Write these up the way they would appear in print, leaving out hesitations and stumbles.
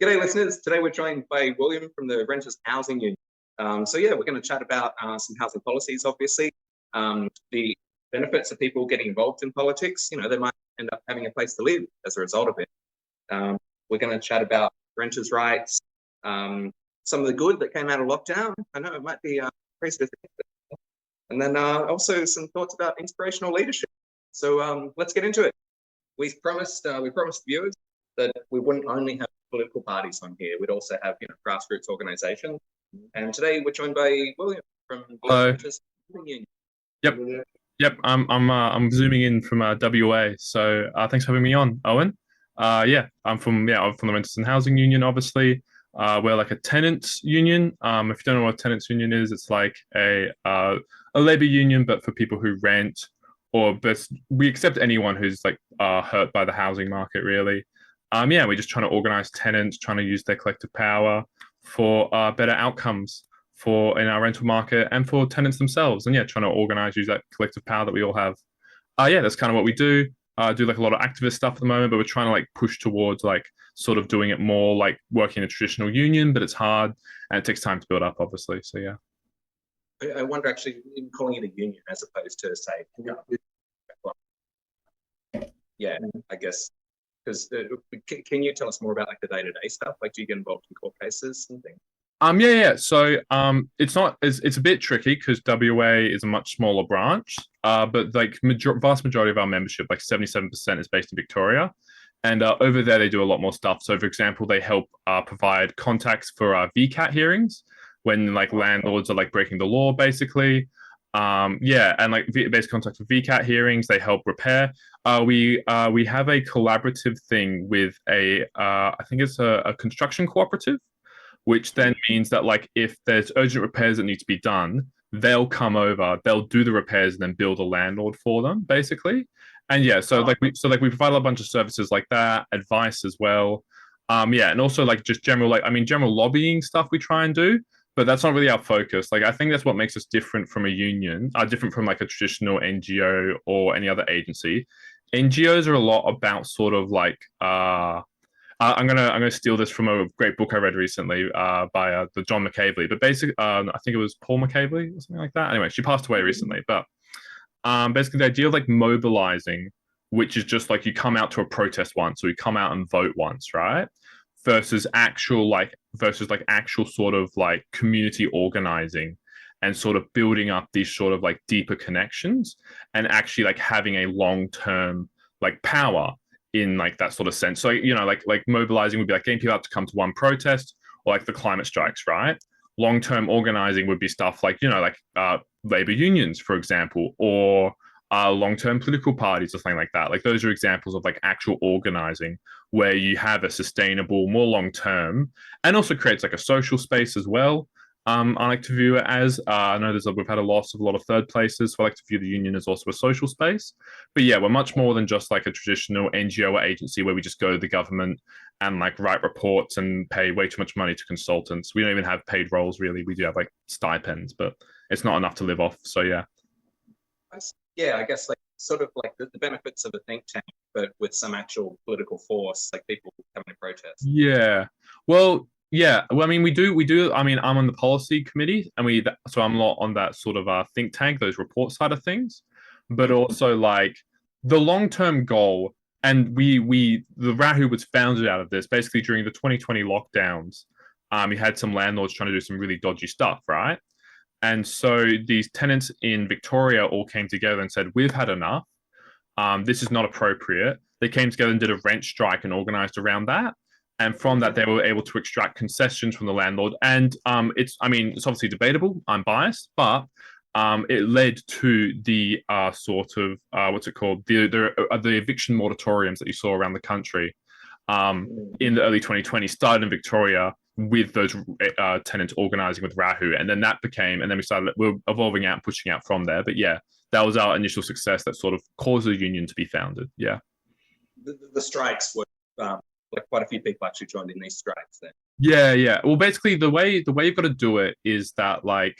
G'day, listeners. Today we're joined by William from the Renters Housing Union. We're going to chat about some housing policies, obviously, the benefits of people getting involved in politics. You know, they might end up having a place to live as a result of it. We're going to chat about renters' rights, some of the good that came out of lockdown. I know it might be crazy to think, and then also some thoughts about inspirational leadership. So let's get into it. We promised viewers that we wouldn't only have political parties on here; we'd also have grassroots organisations. And today we're joined by William from the Hello. Renters Housing Union. Yep. Yep. I'm zooming in from WA. So thanks for having me on, Owen. I'm from the Renters and Housing Union. Obviously, we're like a tenants union. If you don't know what a tenants union is, it's like a labor union, but for people who rent, or best we accept anyone who's like hurt by the housing market, really. We're just trying to organize tenants, trying to use their collective power for better outcomes for in our rental market and for tenants themselves. And yeah, trying to organize, use that collective power that we all have. That's kind of what we do. Do like a lot of activist stuff at the moment, but we're trying to like push towards like sort of doing it more like working in a traditional union, but it's hard and it takes time to build up, obviously. So yeah. I wonder actually in calling it a union as opposed to say, yeah, I guess because can you tell us more about like the day-to-day stuff? Like, do you get involved in court cases and things? So it's not it's a bit tricky because WA is a much smaller branch. But like vast majority of our membership, like 77%, is based in Victoria, and over there they do a lot more stuff. So, for example, they help provide contacts for VCAT hearings when like landlords are like breaking the law, basically. And like basic contacts for VCAT hearings, they help repair. We have a collaborative thing with I think it's a construction cooperative, which then means that like if there's urgent repairs that need to be done, they'll come over, they'll do the repairs and then bill the landlord for them, basically. And yeah, so we provide a bunch of services like that, advice as well. And also like just general lobbying stuff we try and do, but that's not really our focus. Like I think that's what makes us different from a union, different from like a traditional NGO or any other agency. NGOs are a lot about sort of like I'm gonna steal this from a great book I read recently by the John McCaveley. But basically, I think it was Paul McCaveley or something like that. Anyway, she passed away recently. But basically, the idea of like mobilizing, which is just like you come out to a protest once, or you come out and vote once, right? Versus actual sort of like community organizing and sort of building up these sort of like deeper connections and actually like having a long term like power in like that sort of sense. So like mobilizing would be like getting people out to come to one protest or like the climate strikes, right? Long term organizing would be stuff like labor unions, for example, or long term political parties or something like that. Like those are examples of like actual organizing where you have a sustainable, more long term, and also creates like a social space as well. I like to view it as I know we've had a loss of a lot of third places, so I like to view the union as also a social space. But yeah, we're much more than just like a traditional NGO or agency where we just go to the government and like write reports and pay way too much money to consultants. We don't even have paid roles really. We do have like stipends, but it's not enough to live off. So yeah. Yeah, I guess like sort of like the benefits of a think tank, but with some actual political force, like people coming to protest. Yeah. Well, yeah. Well, I mean, we do. I mean, I'm on the policy committee, and so I'm not on that sort of think tank, those report side of things, but also like the long term goal. And the Rahu was founded out of this basically during the 2020 lockdowns. You had some landlords trying to do some really dodgy stuff, right? And so these tenants in Victoria all came together and said, "We've had enough. This is not appropriate." They came together and did a rent strike and organized around that. And from that, they were able to extract concessions from the landlord. And it's obviously debatable. I'm biased, but it led to the sort of what's it called? The eviction moratoriums that you saw around the country in the early 2020s started in Victoria with those tenants organizing with Rahu, and then we're evolving out and pushing out from there. But yeah, that was our initial success that sort of caused the union to be founded. Yeah. The strikes were like quite a few people actually joined in these strikes then. Yeah. Well, basically, the way you've got to do it is that like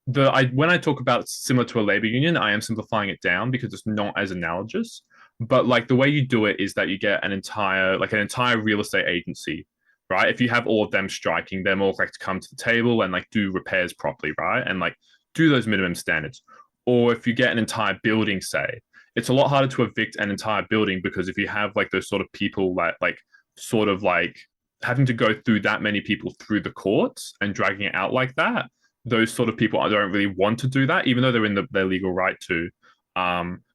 when I talk about similar to a labor union, I am simplifying it down because it's not as analogous. But like the way you do it is that you get an entire real estate agency right? If you have all of them striking, they're more likely to come to the table and like do repairs properly, right? And like do those minimum standards. Or if you get an entire building, say, it's a lot harder to evict an entire building because if you have like those sort of people that like sort of like having to go through that many people through the courts and dragging it out like that, those sort of people don't really want to do that, even though they're in their legal right to.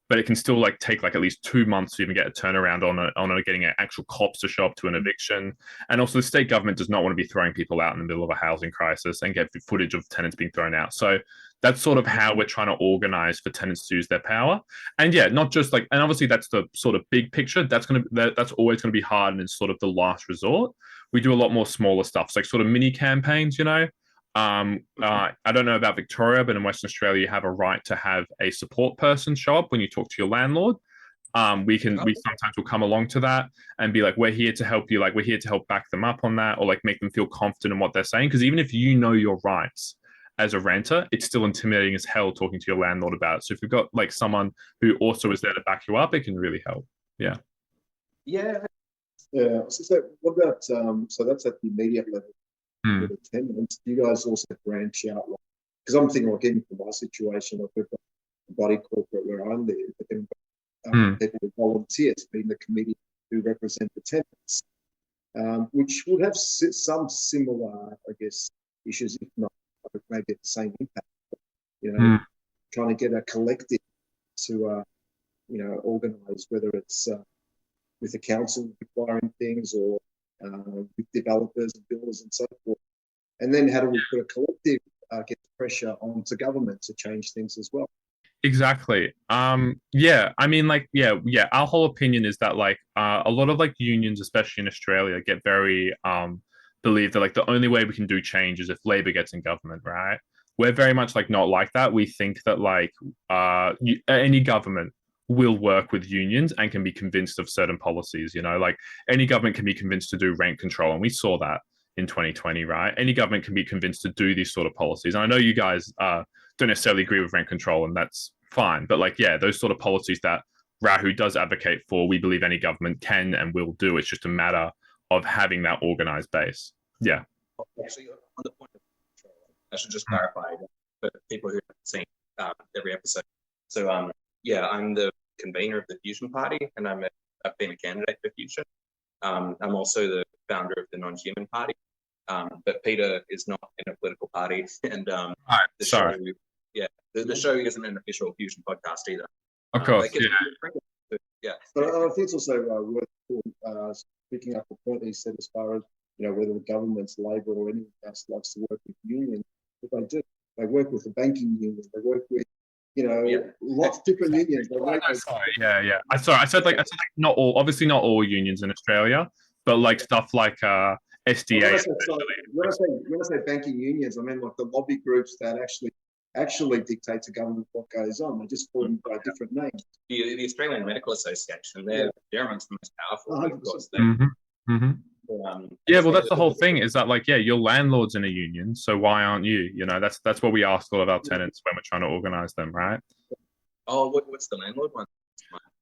But it can still like take like at least 2 months to even get a turnaround on getting actual cops to show up to an eviction. And also, the state government does not want to be throwing people out in the middle of a housing crisis and get footage of tenants being thrown out. So that's sort of how we're trying to organize for tenants to use their power. And yeah, not just like, and obviously that's the sort of big picture. That's always going to be hard and it's sort of the last resort. We do a lot more smaller stuff, so like sort of mini campaigns, you know. I don't know about Victoria, but in Western Australia, you have a right to have a support person show up when you talk to your landlord. We sometimes will come along to that and be like, we're here to help you, like we're here to help back them up on that, or like make them feel confident in what they're saying. Because even if you know your rights as a renter, it's still intimidating as hell talking to your landlord about it. So if you've got like someone who also is there to back you up, it can really help. Yeah. Yeah. Yeah. So what about so that's at the immediate level with the tenants. Do you guys also branch out? Because I'm thinking, like, even for my situation, like we've got a body corporate where I live, but then people who volunteer to be in the committee who represent the tenants, which would have some similar, I guess, issues, if not maybe the same impact. You know, trying to get a collective to, you know, organise, whether it's with the council requiring things or with developers and builders and so forth. And then how do we put a collective get pressure onto government to change things as well? Exactly. Yeah. I mean, like, yeah. Our whole opinion is that like a lot of like unions, especially in Australia, get very believe that like the only way we can do change is if Labor gets in government, right? We're very much like not like that. We think that like any government will work with unions and can be convinced of certain policies. You know, like any government can be convinced to do rent control, and we saw that in 2020, right? Any government can be convinced to do these sort of policies. And I know you guys don't necessarily agree with rent control, and that's fine. But like, yeah, those sort of policies that Rahu does advocate for, we believe any government can and will do. It's just a matter of having that organized base. Yeah. Actually, on the point of control, I should just clarify for people who haven't seen every episode. So, yeah, I'm the convener of the Fusion Party, and I've been a candidate for Fusion. I'm also the founder of the Non-Human Party, but Peter is not in a political party, and the show, yeah, the show isn't an official Fusion podcast either. Of course, yeah. But I think it's also worth picking up the point that he said as far as, you know, whether the government's Labor or anyone else likes to work with unions. But they do. They work with the banking union. They work with, you know, lots of different unions. I said like not all, obviously not all unions in Australia, but like stuff like SDA. When I say banking unions, I mean like the lobby groups that actually dictate to government what goes on. They just call them by different names. The Australian Medical Association, they're amongst the most powerful. Of course, yeah, well, that's the whole thing. Is that like, yeah, your landlord's in a union, so why aren't you? You know, that's what we ask all of our tenants when we're trying to organize them, right? Oh, what's the landlord one?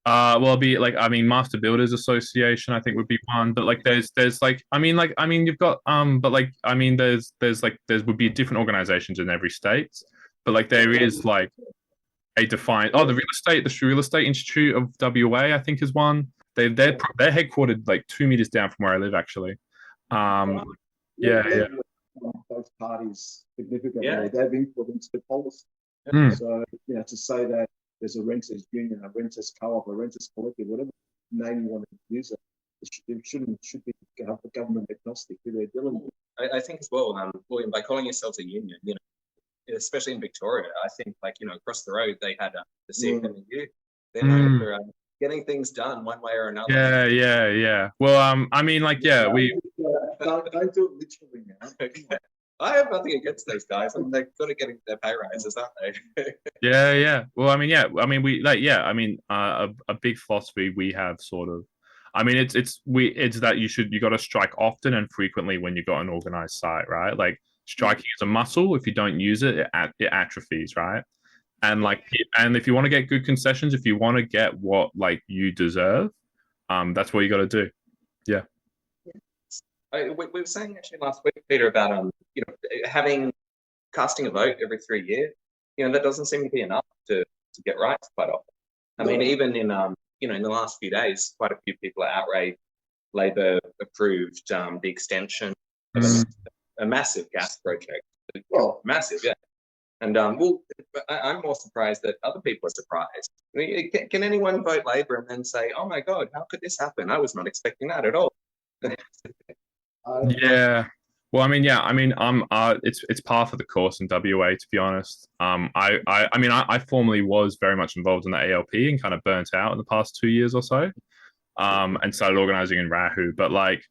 Well, it'd be like, I mean, Master Builders Association, I think would be one, but like there's like, I mean, you've got but like, I mean, there would be different organizations in every state, but like there is like a defined, the Real Estate Institute of WA, I think is one. They're headquartered like 2 meters down from where I live, actually. Both parties significantly, they've influenced the policy. So, you know, to say that there's a renters union, a renters co-op, a renters collective, whatever name you want to use it should be government agnostic who they're dealing with. I think as well, William, by calling yourselves a union, you know, especially in Victoria, I think like, you know, across the road they had the CFMEU. They're known for getting things done one way or another. Yeah. Well, I mean, like, yeah, we don't do it literally now. Okay. I have nothing against those guys. They're good at getting their pay rises, aren't they? Yeah. Well, I mean, we like, a big philosophy we have sort of. I mean, it's that you got to strike often and frequently when you've got an organized site, right? Like striking is a muscle. If you don't use it, it atrophies, right? And like, and if you want to get good concessions, if you want to get what like you deserve, that's what you got to do. Yeah. We were saying actually last week, Peter, about having casting a vote every 3 years. That doesn't seem to be enough to get rights quite often. I mean, even in in the last few days, quite a few people are outraged. Labor approved the extension of a massive gas project. Well, Massive, yeah. And I'm more surprised that other people are surprised. I mean, can anyone vote Labor and then say, "Oh my God, how could this happen? I was not expecting that at all." Yeah. Well, I mean, yeah, I mean, it's par for the course in WA, to be honest. I formerly was very much involved in the ALP and kind of burnt out in the past 2 years or so, and started organizing in Rahu. But like,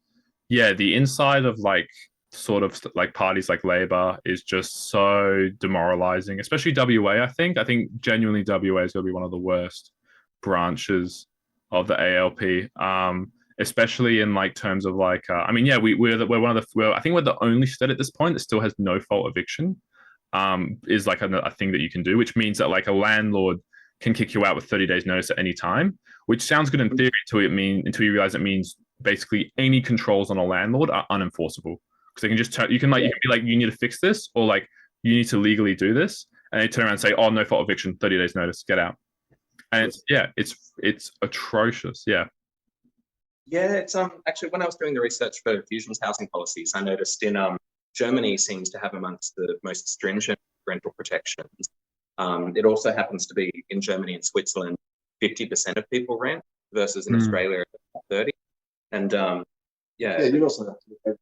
yeah, the inside of like sort of like parties like Labor is just so demoralizing, especially WA. I think genuinely WA is going to be one of the worst branches of the ALP. Especially in like terms of like, I mean, yeah, we're one of the, I think we're the only state at this point that still has no fault eviction. Is like a thing that you can do, which means that like a landlord can kick you out with 30 days notice at any time, which sounds good in theory until you realize it means basically any controls on a landlord are unenforceable because they can just you can be like, you need to fix this, or like you need to legally do this, and they turn around and say, oh, no fault eviction, 30 days notice, get out. And it's atrocious. Yeah. Yeah, it's actually, when I was doing the research for Fusion's housing policies, I noticed in Germany seems to have amongst the most stringent rental protections. It also happens to be in Germany and Switzerland, 50% of people rent versus in Australia 30. And yeah, you also have to look at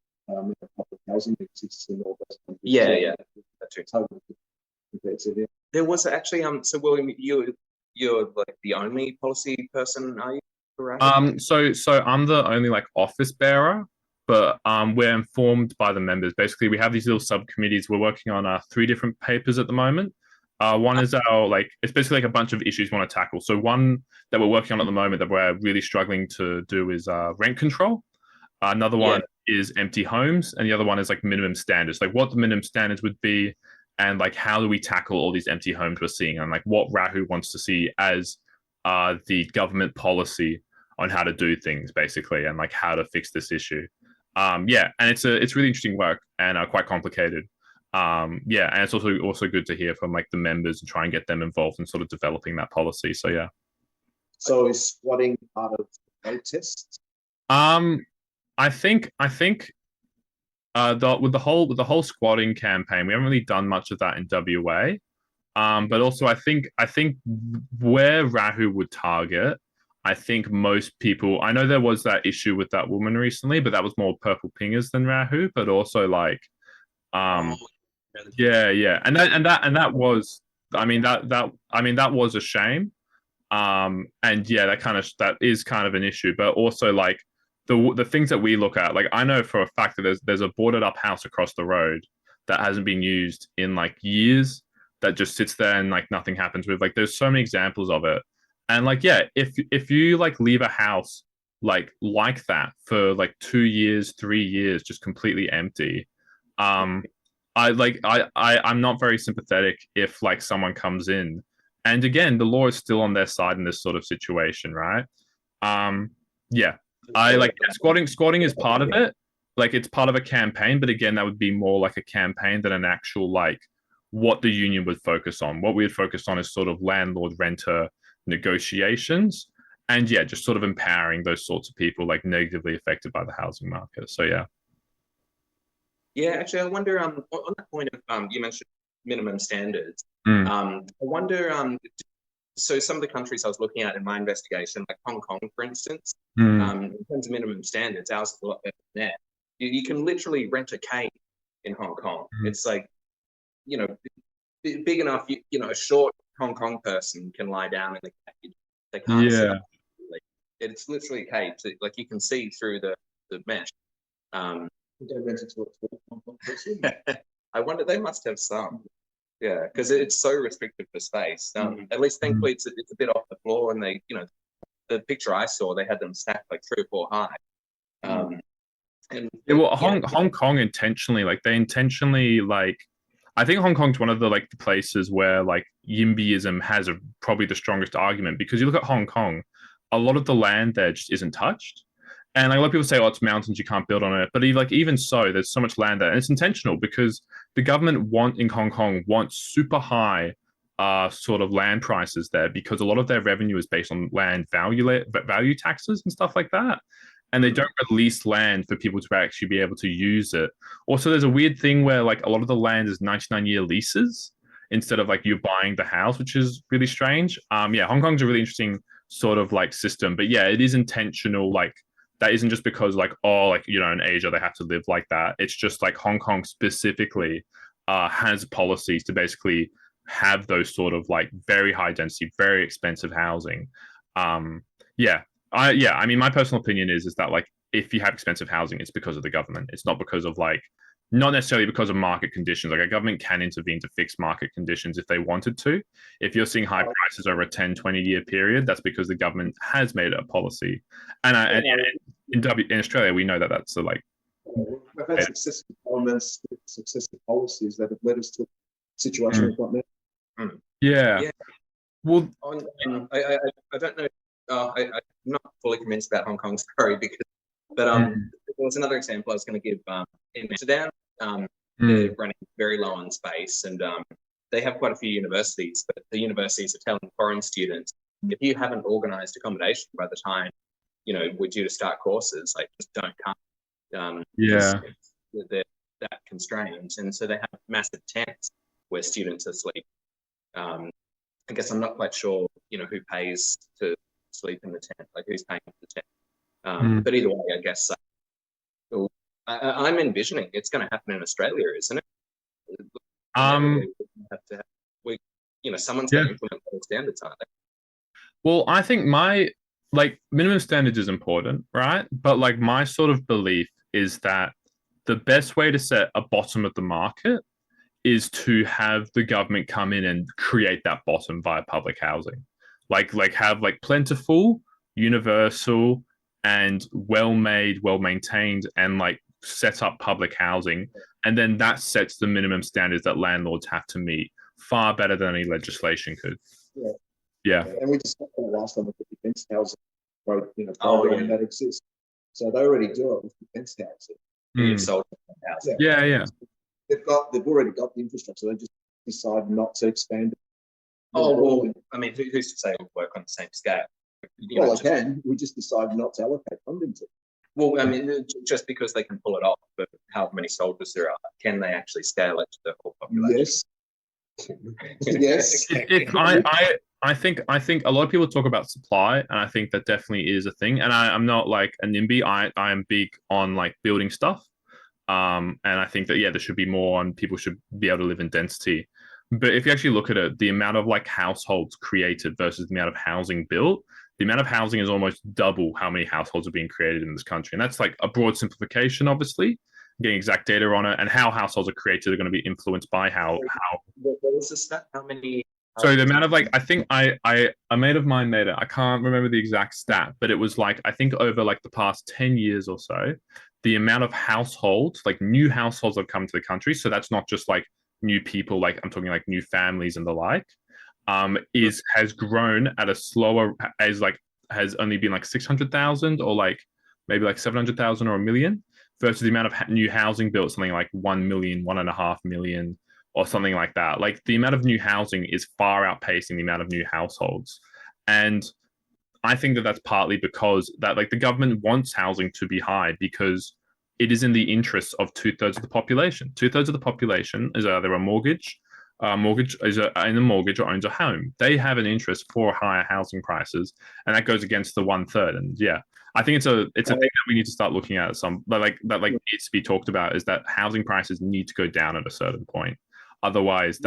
public housing exists in all those countries. Yeah, that's true. Totally competitive. There was actually so William, you're like the only policy person, are you? So I'm the only like office bearer, but we're informed by the members. Basically, we have these little subcommittees. We're working on 3 different papers at the moment. One is it's basically like a bunch of issues we want to tackle. So one that we're working on at the moment that we're really struggling to do is rent control. Another one is empty homes, and the other one is like minimum standards, like what the minimum standards would be, and like how do we tackle all these empty homes we're seeing, and like what Rahu wants to see as the government policy on how to do things, basically, and like how to fix this issue. And it's really interesting work and quite complicated. And it's also good to hear from like the members and try and get them involved in sort of developing that policy. So yeah. So is squatting part of the protest? I think with the whole squatting campaign, we haven't really done much of that in WA. But also I think where Rahu would target, I think most people, I know there was that issue with that woman recently, but that was more purple pingers than Rahu, but also like, and that was, that was a shame. And yeah, that is kind of an issue, but also like the things that we look at, like I know for a fact that there's a boarded up house across the road that hasn't been used in like years, that just sits there and like nothing happens with. Like there's so many examples of it. And like, yeah, if you like leave a house like that for like 2 years, 3 years, just completely empty, I'm not very sympathetic if like someone comes in, and again, the law is still on their side in this sort of situation, right? Squatting is part of it. Like it's part of a campaign, but again, that would be more like a campaign than an actual like what the union would focus on. What we would focus on is sort of landlord renter negotiations, and yeah, just sort of empowering those sorts of people like negatively affected by the housing market. So yeah, actually I wonder on that point of you mentioned minimum standards. I wonder so some of the countries I was looking at in my investigation, like Hong Kong for instance, in terms of minimum standards, ours is a lot better than that. You can literally rent a cave in Hong Kong. It's like, big enough, a short Hong Kong person can lie down in the cage. They can't see. It's literally a cage. Like you can see through the mesh. They rent it to a Hong Kong person. I wonder, they must have some. Yeah, because it's so restricted for space. At least thankfully it's a bit off the floor, and they, the picture I saw, they had them stacked like 3 or 4 high. Hong Kong intentionally, I think Hong Kong's one of the like the places where like YIMBYism has probably the strongest argument, because you look at Hong Kong, a lot of the land there just isn't touched, And like a lot of people say, oh, it's mountains, you can't build on it. But even so, there's so much land there, and it's intentional because the government in Hong Kong wants super high sort of land prices there because a lot of their revenue is based on land value taxes and stuff like that. And they don't release land for people to actually be able to use it. Also, there's a weird thing where like a lot of the land is 99-year leases instead of like you buying the house, which is really strange. Yeah, Hong Kong's a really interesting sort of like system, but yeah, it is intentional. Like that isn't just because like, oh, like, you know, in Asia they have to live like that. It's just like Hong Kong specifically has policies to basically have those sort of like very high density, very expensive housing. Yeah, I mean, my personal opinion is that like if you have expensive housing, it's because of the government. It's not because of like not necessarily because of market conditions. Like a government can intervene to fix market conditions if they wanted to. If you're seeing high prices over a 10, 20-year period, that's because the government has made it a policy. And in Australia, we know that that's a, like we've had successive governments, successive policies that have led us to a situation we've got now. Yeah. Well, I don't know. I'm not fully convinced about Hong Kong, sorry, but there was another example I was going to give. In Amsterdam, they're running very low on space, and they have quite a few universities, but the universities are telling foreign students, if you haven't organised accommodation by the time, you know, we're due to start courses, like just don't come. They're that constrained, and so they have massive tents where students are sleeping. I guess I'm not quite sure, you know, who pays to sleep in the tent, like who's paying for the tent. But either way, I guess I'm envisioning it's going to happen in Australia, isn't it? Someone's going to implement those standards, aren't they? Well, I think my like minimum standards is important, right? But like my sort of belief is that the best way to set a bottom of the market is to have the government come in and create that bottom via public housing. Like have like plentiful, universal, and well-made, well-maintained, and like set up public housing, and then that sets the minimum standards that landlords have to meet far better than any legislation could. Yeah. And we just the last time with the defence housing, program that exists. So they already do it with defence housing. Yeah. They've already got the infrastructure. They just decide not to expand it. Oh well, I mean, who's to say it'll work on the same scale? Well, it can. We just decide not to allocate funding to it. Well, I mean, just because they can pull it off, but how many soldiers there are, can they actually scale it to the whole population? Yes. I think a lot of people talk about supply, and I think that definitely is a thing. And I'm not like a NIMBY. I am big on like building stuff. And I think that there should be more, and people should be able to live in density. But if you actually look at it, the amount of like households created versus the amount of housing built, the amount of housing is almost double how many households are being created in this country. And that's like a broad simplification, obviously. Getting exact data on it, and how households are created are going to be influenced by how. What was the stat? How many? So the amount of like, I think a mate of mine made it. I can't remember the exact stat, but it was like, I think over like the past 10 years or so, the amount of households, like new households have come to the country. So that's not just like new people, like I'm talking like new families and the like, has grown at a slower, has only been like 600,000 or like maybe like 700,000 or 1 million, versus the amount of new housing built, something like 1 million, 1.5 million, or something like that. Like the amount of new housing is far outpacing the amount of new households. And I think that that's partly because that like the government wants housing to be high because it is in the interests of 2/3 of the population. 2/3 of the population is either a mortgage is in a mortgage or owns a home. They have an interest for higher housing prices, and that goes against the 1/3. And I think it's a thing that we need to start looking at needs to be talked about, is that housing prices need to go down at a certain point. Otherwise,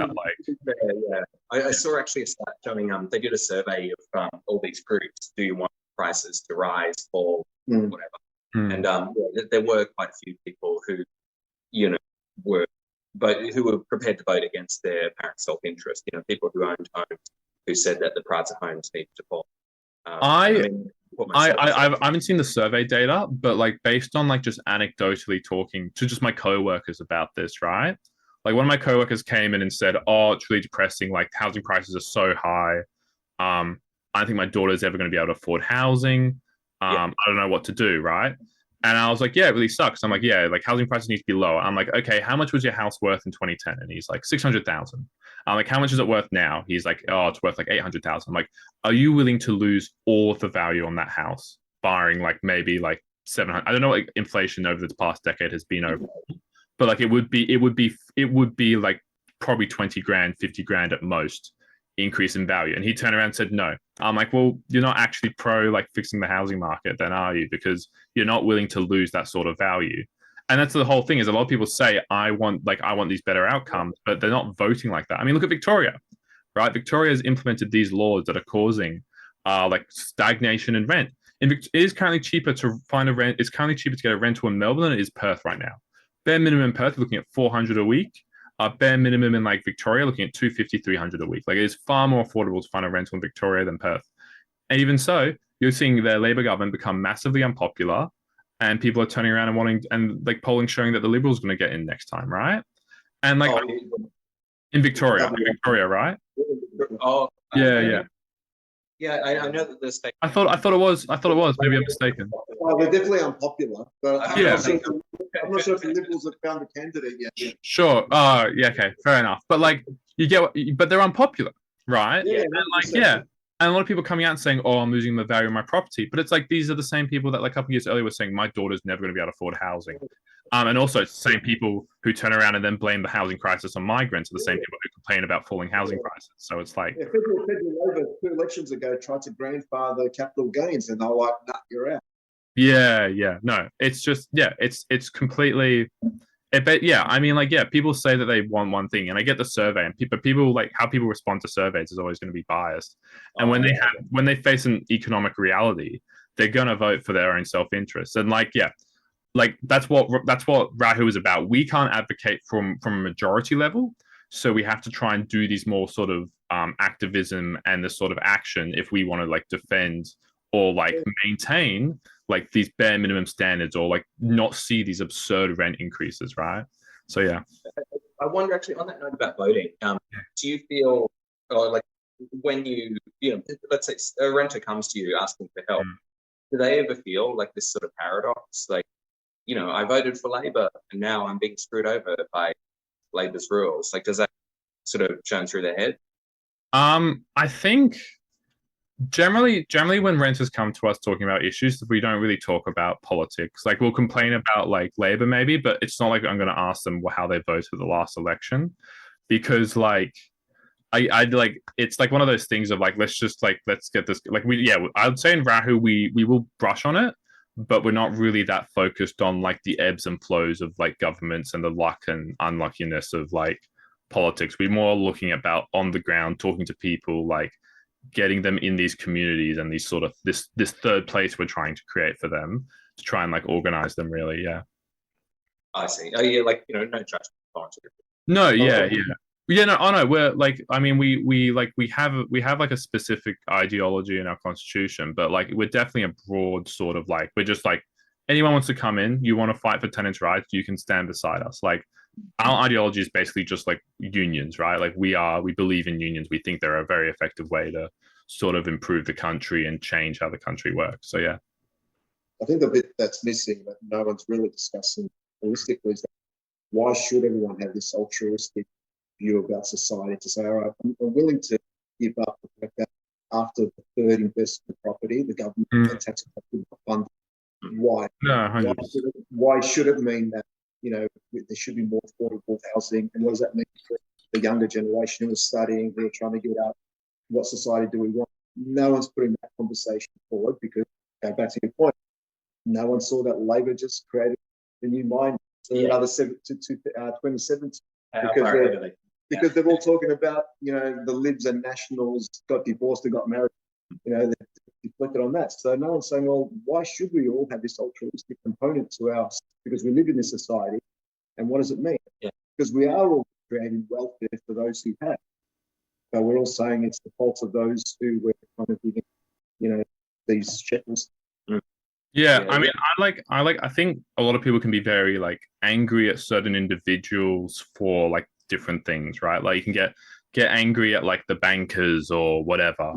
I saw actually a stat showing they did a survey of all these groups. Do you want prices to rise, fall, whatever? And there were quite a few people who, who were prepared to vote against their parents' self-interest. People who owned homes who said that the price of homes needed to fall. I haven't seen the survey data, but like based on like just anecdotally talking to just my co-workers about this, right? Like one of my coworkers came in and said, "Oh, it's really depressing. Like housing prices are so high. I don't think my daughter's ever going to be able to afford housing." I don't know what to do, right? And I was like, yeah, it really sucks. I'm like, yeah, like housing prices need to be lower. I'm like, okay, how much was your house worth in 2010? And he's like, 600,000. I'm like, how much is it worth now? He's like, oh, it's worth like 800,000. I'm like, are you willing to lose all of the value on that house, barring like maybe like 700? I don't know what inflation over the past decade has been over, but like it would be like probably 20 grand, 50 grand at most increase in value. And he turned around and said, no. I'm like, well, you're not actually pro like fixing the housing market, then are you? Because you're not willing to lose that sort of value. And that's the whole thing is a lot of people say, I want these better outcomes, but they're not voting like that. I mean, look at Victoria, right? Victoria has implemented these laws that are causing like stagnation in rent. It is currently cheaper to find a rent. It's currently cheaper to get a rental in Melbourne than it is Perth right now. Bare minimum in Perth, looking at 400 a week. Bare minimum in like Victoria, looking at 250, 300 a week. Like it is far more affordable to find a rental in Victoria than Perth. And even so, you're seeing the Labor government become massively unpopular, and people are turning around and wanting, and like polling showing that the Liberals are going to get in next time, right? And like in Victoria, right? Oh, Yeah. I know that the state. I thought it was. Maybe I'm mistaken. Well, they're definitely unpopular, but I'm Yeah. not sure if the Liberals have found a candidate yet. Sure. Yeah. Okay. Fair enough. But like, but they're unpopular, right? Yeah, And like, yeah. And a lot of people coming out and saying, "Oh, I'm losing the value of my property," but it's like these are the same people that like a couple of years earlier were saying, "My daughter's never going to be able to afford housing." And also, it's the same people who turn around and then blame the housing crisis on migrants are the same people who complain about falling housing prices. So it's like, Federal Labor 2 elections ago tried to grandfather capital gains, and they're like, "Nah, you're out." yeah, no, it's just, yeah, it's completely. But yeah, I mean, like, yeah, people say that they want one thing, and I get the survey, and people like how people respond to surveys is always going to be biased. And when they face an economic reality, they're going to vote for their own self-interest. And like, yeah, like that's what Rahu is about. We can't advocate from a majority level, so we have to try and do these more sort of activism and this sort of action if we want to like defend or like maintain like these bare minimum standards or like not see these absurd rent increases, right? So yeah. I wonder actually on that note about voting, do you feel or like when you let's say a renter comes to you asking for help, do they ever feel like this sort of paradox, like, I voted for Labor and now I'm being screwed over by Labor's rules? Like, does that sort of churn through their head? I think generally when renters come to us talking about issues, we don't really talk about politics. Like we'll complain about like Labor maybe, but it's not like I'm going to ask them how they voted the last election, because like I like it's like one of those things of like let's get this like I would say in Rahu we will brush on it, but we're not really that focused on like the ebbs and flows of like governments and the luck and unluckiness of like politics. We're more looking about on the ground, talking to people, like getting them in these communities and these sort of this third place we're trying to create for them to try and like organize them really. Yeah. I see. Oh yeah, like no judgment. No, yeah. No, oh no, we're like, I mean, we have like a specific ideology in our constitution, but like we're definitely a broad sort of like we're just like anyone wants to come in, you want to fight for tenants' rights, you can stand beside us. Like our ideology is basically just like unions, right? Like we believe in unions. We think they're a very effective way to sort of improve the country and change how the country works. So yeah. I think the bit that's missing that no one's really discussing holistically is that why should everyone have this altruistic view about society to say, all right, I'm willing to give up the fact that after the third investment property, the government tax fund. Why? No, why should it mean that there should be more affordable housing? And what does that mean for the younger generation who are studying, who are trying to get out? What society do we want? No one's putting that conversation forward because, back to your point, no one saw that Labor just created the new mine to another 2017 because they're all talking about, the Libs and Nationals got divorced and got married. They deflected on that. So no one's saying, well, why should we all have this altruistic component to us? Because we live in this society. And what does it mean? Yeah. Because we are all creating welfare for those who have. But we're all saying it's the fault of those who were kind of giving, these shackles. Yeah, I mean, I think a lot of people can be very like angry at certain individuals for like different things, right? Like you can get angry at like the bankers or whatever.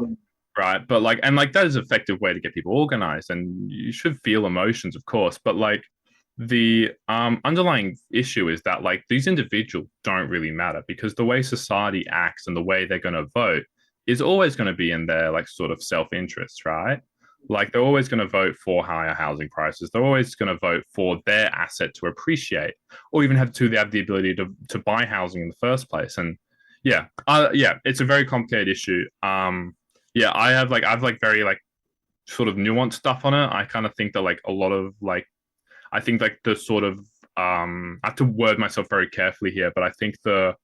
right? But like, and like that is an effective way to get people organized, and you should feel emotions, of course. But like the underlying issue is that like these individuals don't really matter because the way society acts and the way they're going to vote is always going to be in their like sort of self-interest, right? Like they're always going to vote for higher housing prices. They're always going to vote for their asset to appreciate, or even have the ability to buy housing in the first place. And yeah, it's a very complicated issue. Yeah, I've like very like sort of nuanced stuff on it. I kind of think that like a lot of like I think like the sort of I have to word myself very carefully here, but I think the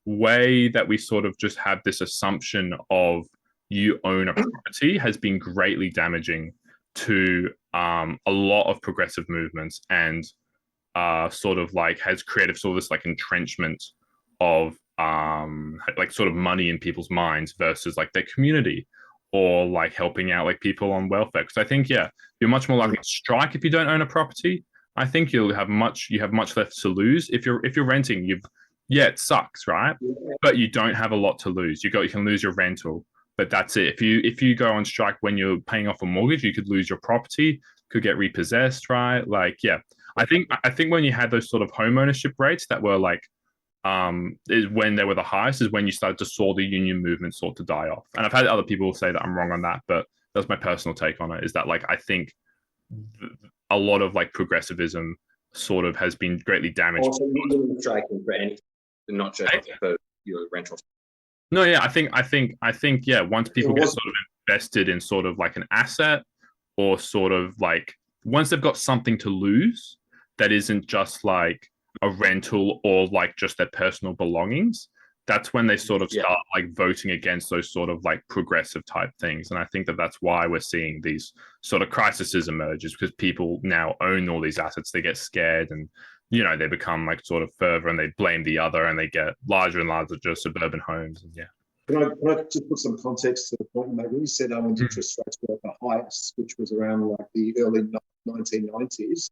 way that we sort of just have this assumption of you own a property has been greatly damaging to a lot of progressive movements and sort of like has created sort of this like entrenchment of like sort of money in people's minds versus like their community or like helping out like people on welfare. Because I think you're much more likely to strike if you don't own a property. I think you have much less to lose if you're renting. It sucks, right? But you don't have a lot to lose. You can lose your rental, but that's it. If you go on strike when you're paying off a mortgage, you could lose your property, could get repossessed, right? Like I think when you had those sort of home ownership rates that were like is when they were the highest is when you started to saw the union movement sort to die off. And I've had other people say that I'm wrong on that, but that's my personal take on it. Is that like I think a lot of like progressivism sort of has been greatly damaged. Also, you're striking for anything, not just for your rental. No, yeah, I think once people get sort of invested in sort of like an asset or sort of like once they've got something to lose that isn't just like a rental or like just their personal belongings, that's when they sort of start like voting against those sort of like progressive type things. And I think that that's why we're seeing these sort of crises emerge, is because people now own all these assets. They get scared and they become like sort of further and they blame the other and they get larger and larger just suburban homes. And Can I just put some context to the point you made? When you said when interest rates were at the highest, which was around like the early 1990s,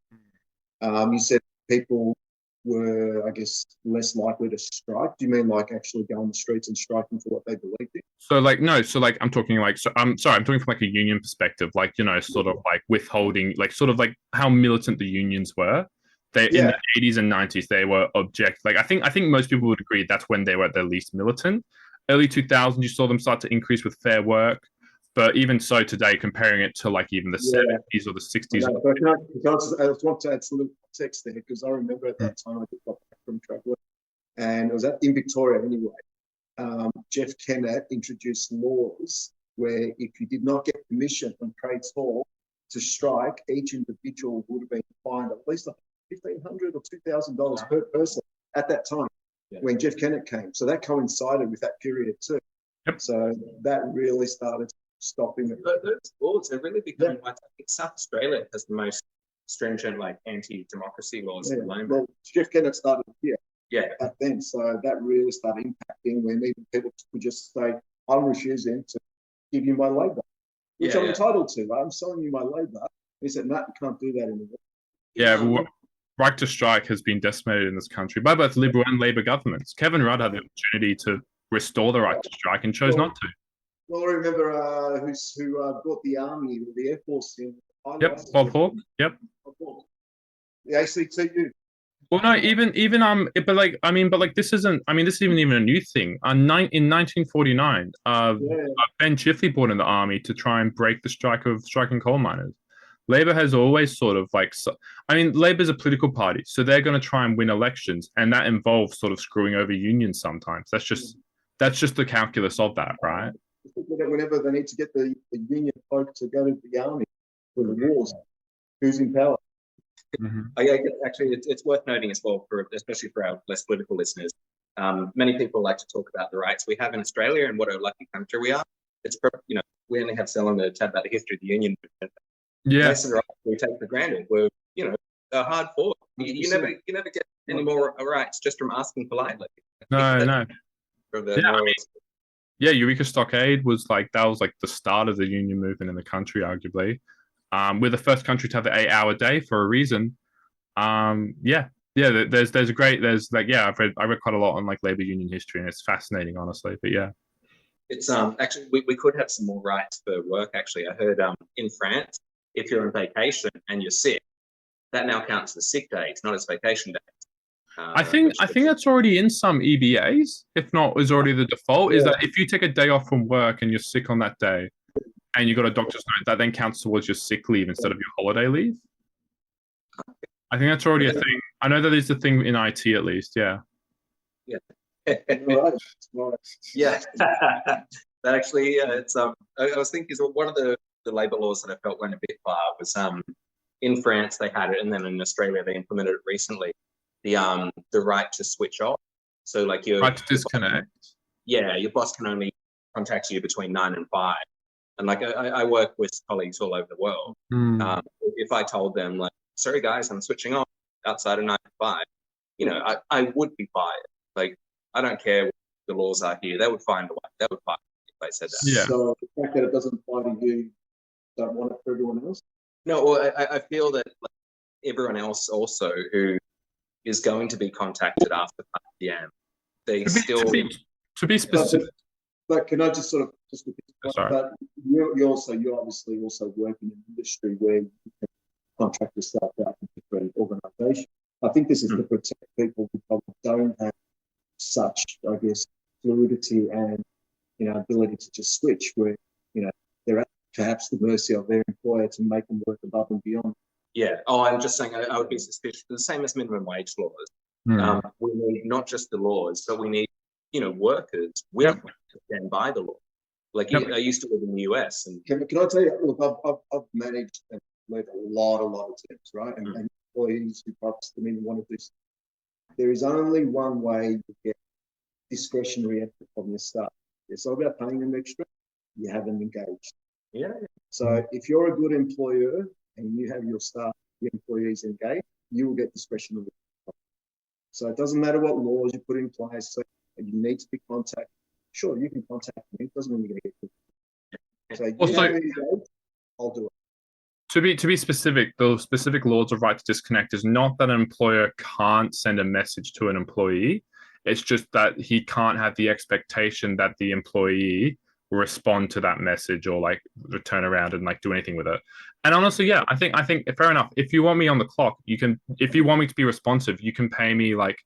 you said people were, I guess, less likely to strike. Do you mean like actually go on the streets and striking for what they believed in? So like no, so like I'm talking like I'm talking from like a union perspective, like sort of like withholding, like sort of like how militant the unions were. They in the 80s and 90s they were like I think most people would agree that's when they were at their least militant. Early 2000s you saw them start to increase with Fair Work, but even so today, comparing it to like even the 70s or the 60s. I just want to add some context there because I remember at that time I just got back from traveling and it was in Victoria anyway. Jeff Kennett introduced laws where if you did not get permission from Trades Hall to strike, each individual would have been fined at least $1,500 or $2,000 per person at that time when Jeff Kennett came. So that coincided with that period too. Yep. So that really started stopping it. Those laws are really becoming like I think South Australia has the most stringent like anti-democracy laws at the moment. Well, Jeff Kennett started here. Yeah. Back then, so that really started impacting when even people could just say, "I'm refusing to give you my labour, which I'm entitled to. I'm selling you my labour." He said, "No, you can't do that anymore." Yeah, right to strike has been decimated in this country by both Liberal and Labor governments. Kevin Rudd had the opportunity to restore the right to strike and chose not to. Well, I remember who brought the army, the Air Force in. Bob Hawke. Yep. The ACTU. Well, no, even but like I mean, but like this isn't. I mean, this isn't even a new thing. In 1949, Ben Chifley brought in the army to try and break the strike of striking coal miners. Labor has always sort of like, I mean, Labor's a political party, so they're going to try and win elections, and that involves sort of screwing over unions sometimes. That's just the calculus of that, right? Whenever they need to get the union folk to go to the army for the wars, who's in power? Mm-hmm. Actually, it's worth noting as well, especially for our less political listeners. Many people like to talk about the rights we have in Australia and what a lucky country we are. It's we only have so long to chat about the history of the union movement. Yeah, most of the rights we take for granted were they're hard fought. You never get any more rights just from asking politely. No. Eureka Stockade was like the start of the union movement in the country, arguably. We're the first country to have the 8-hour day for a reason. There's I read quite a lot on like labor union history and it's fascinating, honestly. But yeah. It's actually we could have some more rights for work. Actually, I heard in France, if you're on vacation and you're sick, that now counts as sick days, not as vacation days. I think that's already in some EBAs. If not, is already the default. Is Yeah. that if you take a day off from work and you're sick on that day, and you got a doctor's note, that then counts towards your sick leave instead of your holiday leave. I think that's already a thing. I know that is the thing in IT at least. Yeah. Right. Right. Yeah, that actually, it's I was thinking one of the labour laws that I felt went a bit far was in France they had it, and then in Australia they implemented it recently. The right to switch off. So like your Right to disconnect. Your boss can only contact you between 9 and 5. And like I work with colleagues all over the world. If I told them like, sorry guys, I'm switching off outside of 9 to 5, I would be fired. Like I don't care what the laws are here. They would find a way. They would fire me if they said that. Yeah. So the fact that it doesn't apply to you, don't want it for everyone else. No, well, I feel that like, everyone else also who is going to be contacted after 5 p.m. They To be specific. But can I just sort of Sorry. But you're obviously also working in an industry where you can contract yourself out to different organisations. I think this is to protect people who probably don't have such, I guess, fluidity and ability to just switch, where they're at perhaps the mercy of their employer to make them work above and beyond. Yeah. Oh, I'm just saying I would be suspicious. The same as minimum wage laws. We need not just the laws, but we need workers willing to stand by the law. Like I used to live in the US, and Can I tell you? Look, I've managed and led a lot of teams, right? And employees who perhaps didn't even want to do. There is only one way to get discretionary effort from your staff. It's all about paying them extra. You haven't engaged. Yeah. So if you're a good employer and you have your staff, your employees engaged, you will get discretionary effort. So it doesn't matter what laws you put in place. So you need to be contacted. Sure, you can contact me. It doesn't mean you're going to get. So I'll do it. To be specific, the specific laws of right to disconnect is not that an employer can't send a message to an employee. It's just that he can't have the expectation that the employee will respond to that message or like turn around and like do anything with it. And honestly, yeah, I think fair enough. If you want me on the clock, you can. If you want me to be responsive, you can pay me like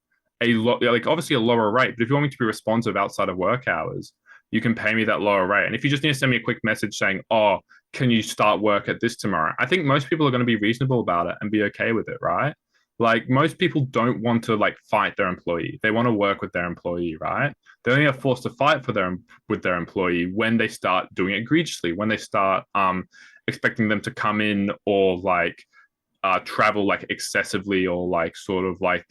obviously a lower rate. But if you want me to be responsive outside of work hours, you can pay me that lower rate. And if you just need to send me a quick message saying, "Oh, can you start work at this tomorrow?" I think most people are going to be reasonable about it and be okay with it, right? Like most people don't want to like fight their employee. They want to work with their employee, right? They only are forced to fight with their employee when they start doing it egregiously, when they start expecting them to come in or like travel like excessively or like sort of like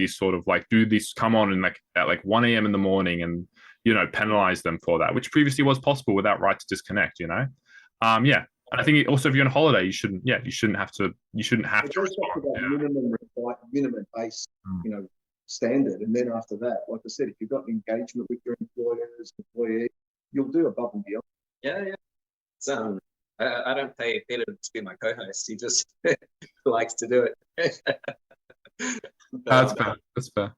do this, come on and like at like 1 a.m. in the morning and penalize them for that, which previously was possible without right to disconnect. And I think also if you're on holiday, you shouldn't have to respond. Minimum base, standard, and then after that, like I said, if you've got engagement with your employees, you'll do above and beyond. Yeah. So I don't pay Peter to be my co-host. He just likes to do it. That's fair.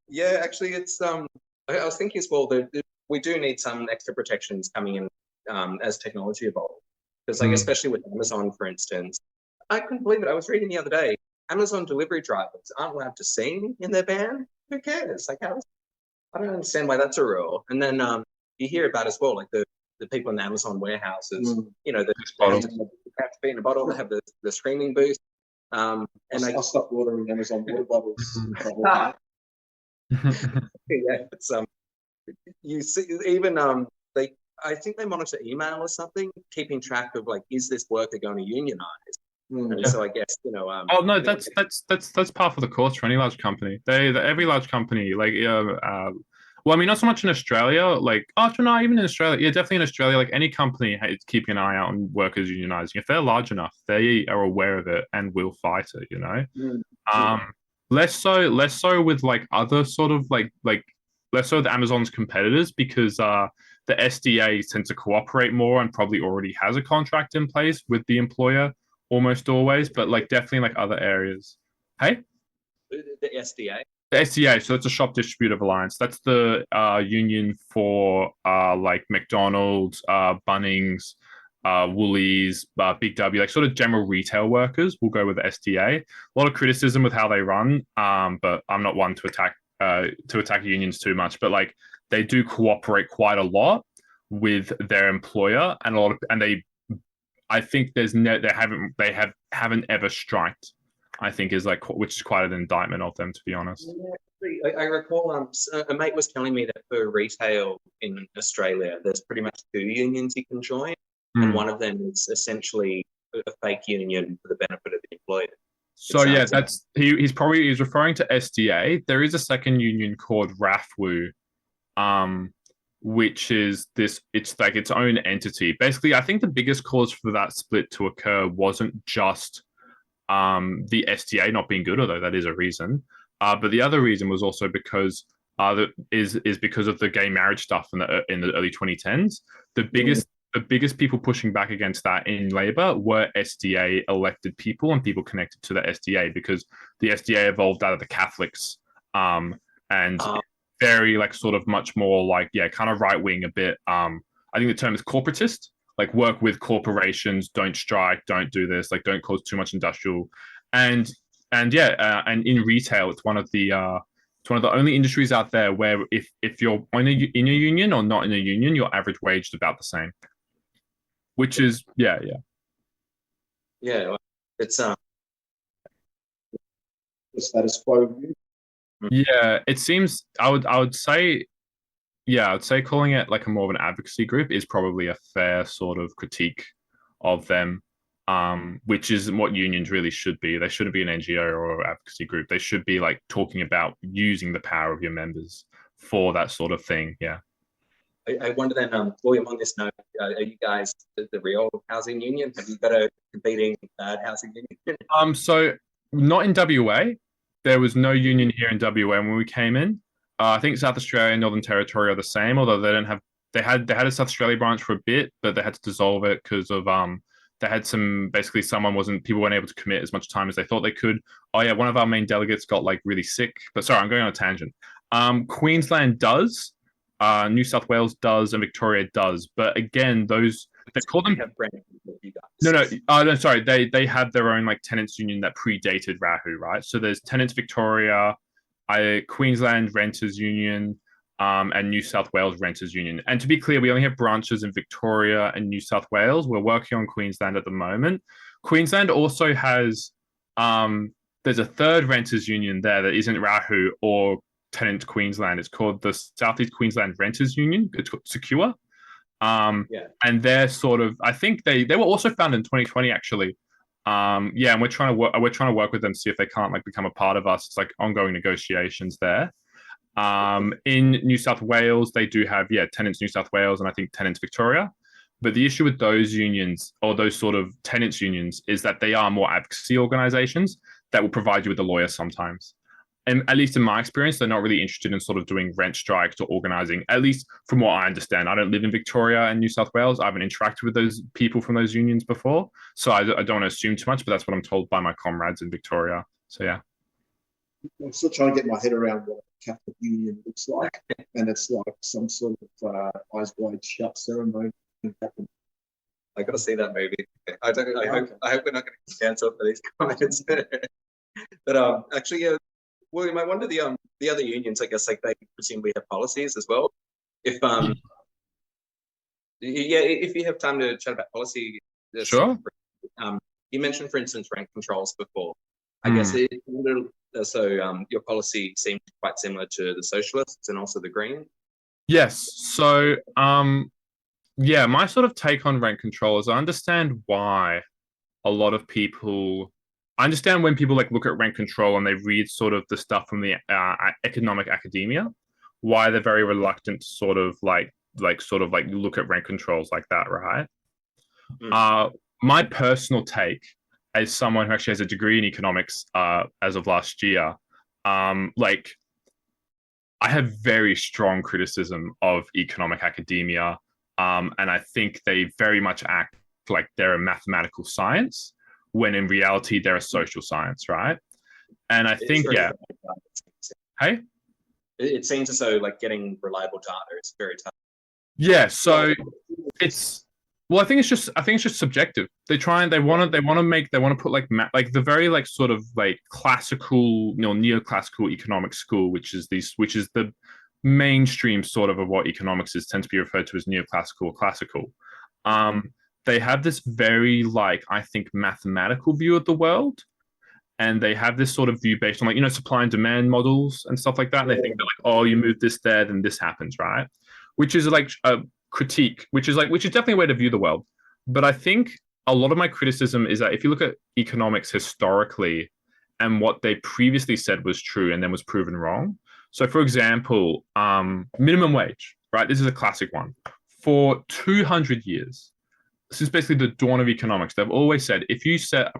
Yeah, actually, it's I was thinking as well that we do need some extra protections coming in as technology evolves. Because like especially with Amazon, for instance, I couldn't believe it. I was reading the other day, Amazon delivery drivers aren't allowed to sing in their van. Who cares? Like, I don't understand why that's a rule. And then you hear about as well, like the people in the Amazon warehouses, the cafe in a bottle, they have the screaming booth. And I'll stop ordering Amazon water bottles. Yeah, it's you see, even I think they monitor email or something, keeping track of like, is this worker going to unionize? And so I guess oh no, that's part of the course for any large company. Every large company well, I mean, not so much in Australia. Like, no, even in Australia, yeah, definitely in Australia. Like any company is keeping an eye out on workers unionizing. If they're large enough, they are aware of it and will fight it. Less so with like other sort of like less so with Amazon's competitors because the SDA tends to cooperate more and probably already has a contract in place with the employer almost always. But like definitely like other areas. Hey, the SDA. The SDA, so it's a Shop Distributive Alliance. That's the union for like McDonald's, Bunnings, Woolies, Big W, like sort of general retail workers. We'll go with the SDA. A lot of criticism with how they run, but I'm not one to attack unions too much. But like they do cooperate quite a lot with their employer, and I think they haven't ever striked. I think is like, which is quite an indictment of them, to be honest. Yeah, I recall a mate was telling me that for retail in Australia, there's pretty much 2 unions you can join, and one of them is essentially a fake union for the benefit of the employer. So yeah, he's referring to SDA. There is a second union called RAFWU, which is it's like its own entity. Basically, I think the biggest cause for that split to occur wasn't just the SDA not being good, although that is a reason. But the other reason was also because because of the gay marriage stuff in the early 2010s. The biggest people pushing back against that in Labor were SDA elected people and people connected to the SDA, because the SDA evolved out of the Catholics, and very like sort of much more like, yeah, kind of right wing a bit. I think the term is corporatist. Like work with corporations, don't strike, don't do this, like don't cause too much industrial, and and in retail, it's one of the only industries out there where if you're in a union or not in a union, your average wage is about the same, which is yeah. It's The status quo view. yeah. It seems I would say. Yeah, I'd say calling it like a more of an advocacy group is probably a fair sort of critique of them, which is what unions really should be. They shouldn't be an NGO or advocacy group. They should be like talking about using the power of your members for that sort of thing. Yeah. I wonder then, William, on this note, are you guys the real housing union? Have you got a competing bad housing union? So not in WA. There was no union here in WA when we came in. I think South Australia and Northern Territory are the same, although they don't have. They had a South Australia branch for a bit, but they had to dissolve it because of they had some basically people weren't able to commit as much time as they thought they could. Oh yeah, one of our main delegates got like really sick. But sorry, I'm going on a tangent. Queensland does, New South Wales does, and Victoria does. But again, they call them. No, sorry. They have their own like tenants union that predated Rahu, right? So there's Tenants Victoria, Queensland Renters Union, and New South Wales Renters Union. And to be clear, we only have branches in Victoria and New South Wales. We're working on Queensland at the moment. Queensland also has there's a third renters union there that isn't Rahu or Tenant Queensland. It's called the Southeast Queensland Renters Union. It's called Secure. And they're sort of, I think they were also founded in 2020 actually. And we're trying to work with them, see if they can't like become a part of us. It's like ongoing negotiations there. In New South Wales, they do have Tenants New South Wales and I think Tenants Victoria. But the issue with those unions or those sort of tenants unions is that they are more advocacy organizations that will provide you with a lawyer sometimes. And at least in my experience, they're not really interested in sort of doing rent strikes or organizing, at least from what I understand. I don't live in Victoria and New South Wales. I haven't interacted with those people from those unions before. So I don't want to assume too much, but that's what I'm told by my comrades in Victoria. So, yeah. I'm still trying to get my head around what a Catholic union looks like. And it's like some sort of eyes wide shut ceremony. I got to see that movie. I hope we're not going to cancel for these comments. But actually, William, I wonder the other unions. I guess like they presumably have policies as well. If if you have time to chat about policy, sure. You mentioned, for instance, rent controls before. I guess your policy seems quite similar to the Socialists and also the Greens. Yes. So my sort of take on rent control is I understand why a lot of people. I understand when people like look at rent control and they read sort of the stuff from the economic academia, why they're very reluctant to sort of like look at rent controls like that, right? My personal take, as someone who actually has a degree in economics as of last year, like I have very strong criticism of economic academia, and I think they very much act like they're a mathematical science, when in reality they're a social science, right? And I think Hey. It seems as though like getting reliable data is very tough. Yeah, so it's well, I think it's just subjective. They want to put like like the very like sort of like classical, neoclassical economic school, which is the mainstream sort of what economics is, tend to be referred to as neoclassical or classical. They have this very like, I think, mathematical view of the world, and they have this sort of view based on like, supply and demand models and stuff like that. And they think that like, oh, you move this there, then this happens, right? Which is like a critique, which is definitely a way to view the world. But I think a lot of my criticism is that if you look at economics historically and what they previously said was true and then was proven wrong. So for example, minimum wage, right? This is a classic one. For 200 years, since basically the dawn of economics, they've always said if you set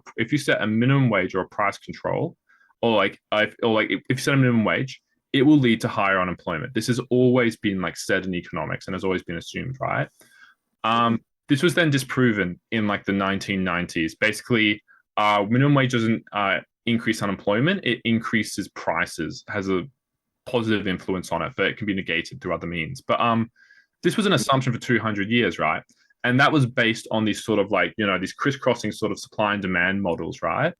a minimum wage or a price control, or if you set a minimum wage, it will lead to higher unemployment. This has always been like said in economics and has always been assumed, right? This was then disproven in like the 1990s. Basically, minimum wage doesn't increase unemployment; it increases prices, has a positive influence on it, but it can be negated through other means. But this was an assumption for 200 years, right? And that was based on these sort of like, these crisscrossing sort of supply and demand models, right?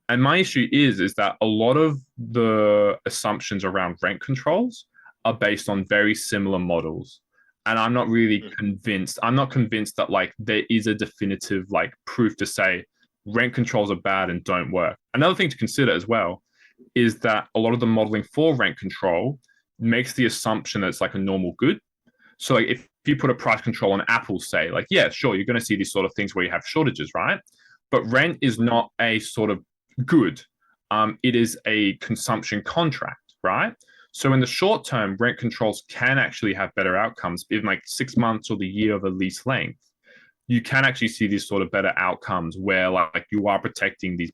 And my issue is that a lot of the assumptions around rent controls are based on very similar models. And I'm not really convinced. I'm not convinced that like there is a definitive like proof to say rent controls are bad and don't work. Another thing to consider as well is that a lot of the modeling for rent control makes the assumption that it's like a normal good. So like if you put a price control on Apple, say, like, yeah, sure, you're going to see these sort of things where you have shortages, right? But rent is not a sort of good. It is a consumption contract, right? So in the short term, rent controls can actually have better outcomes. In like 6 months or the year of a lease length, you can actually see these sort of better outcomes where like you are protecting these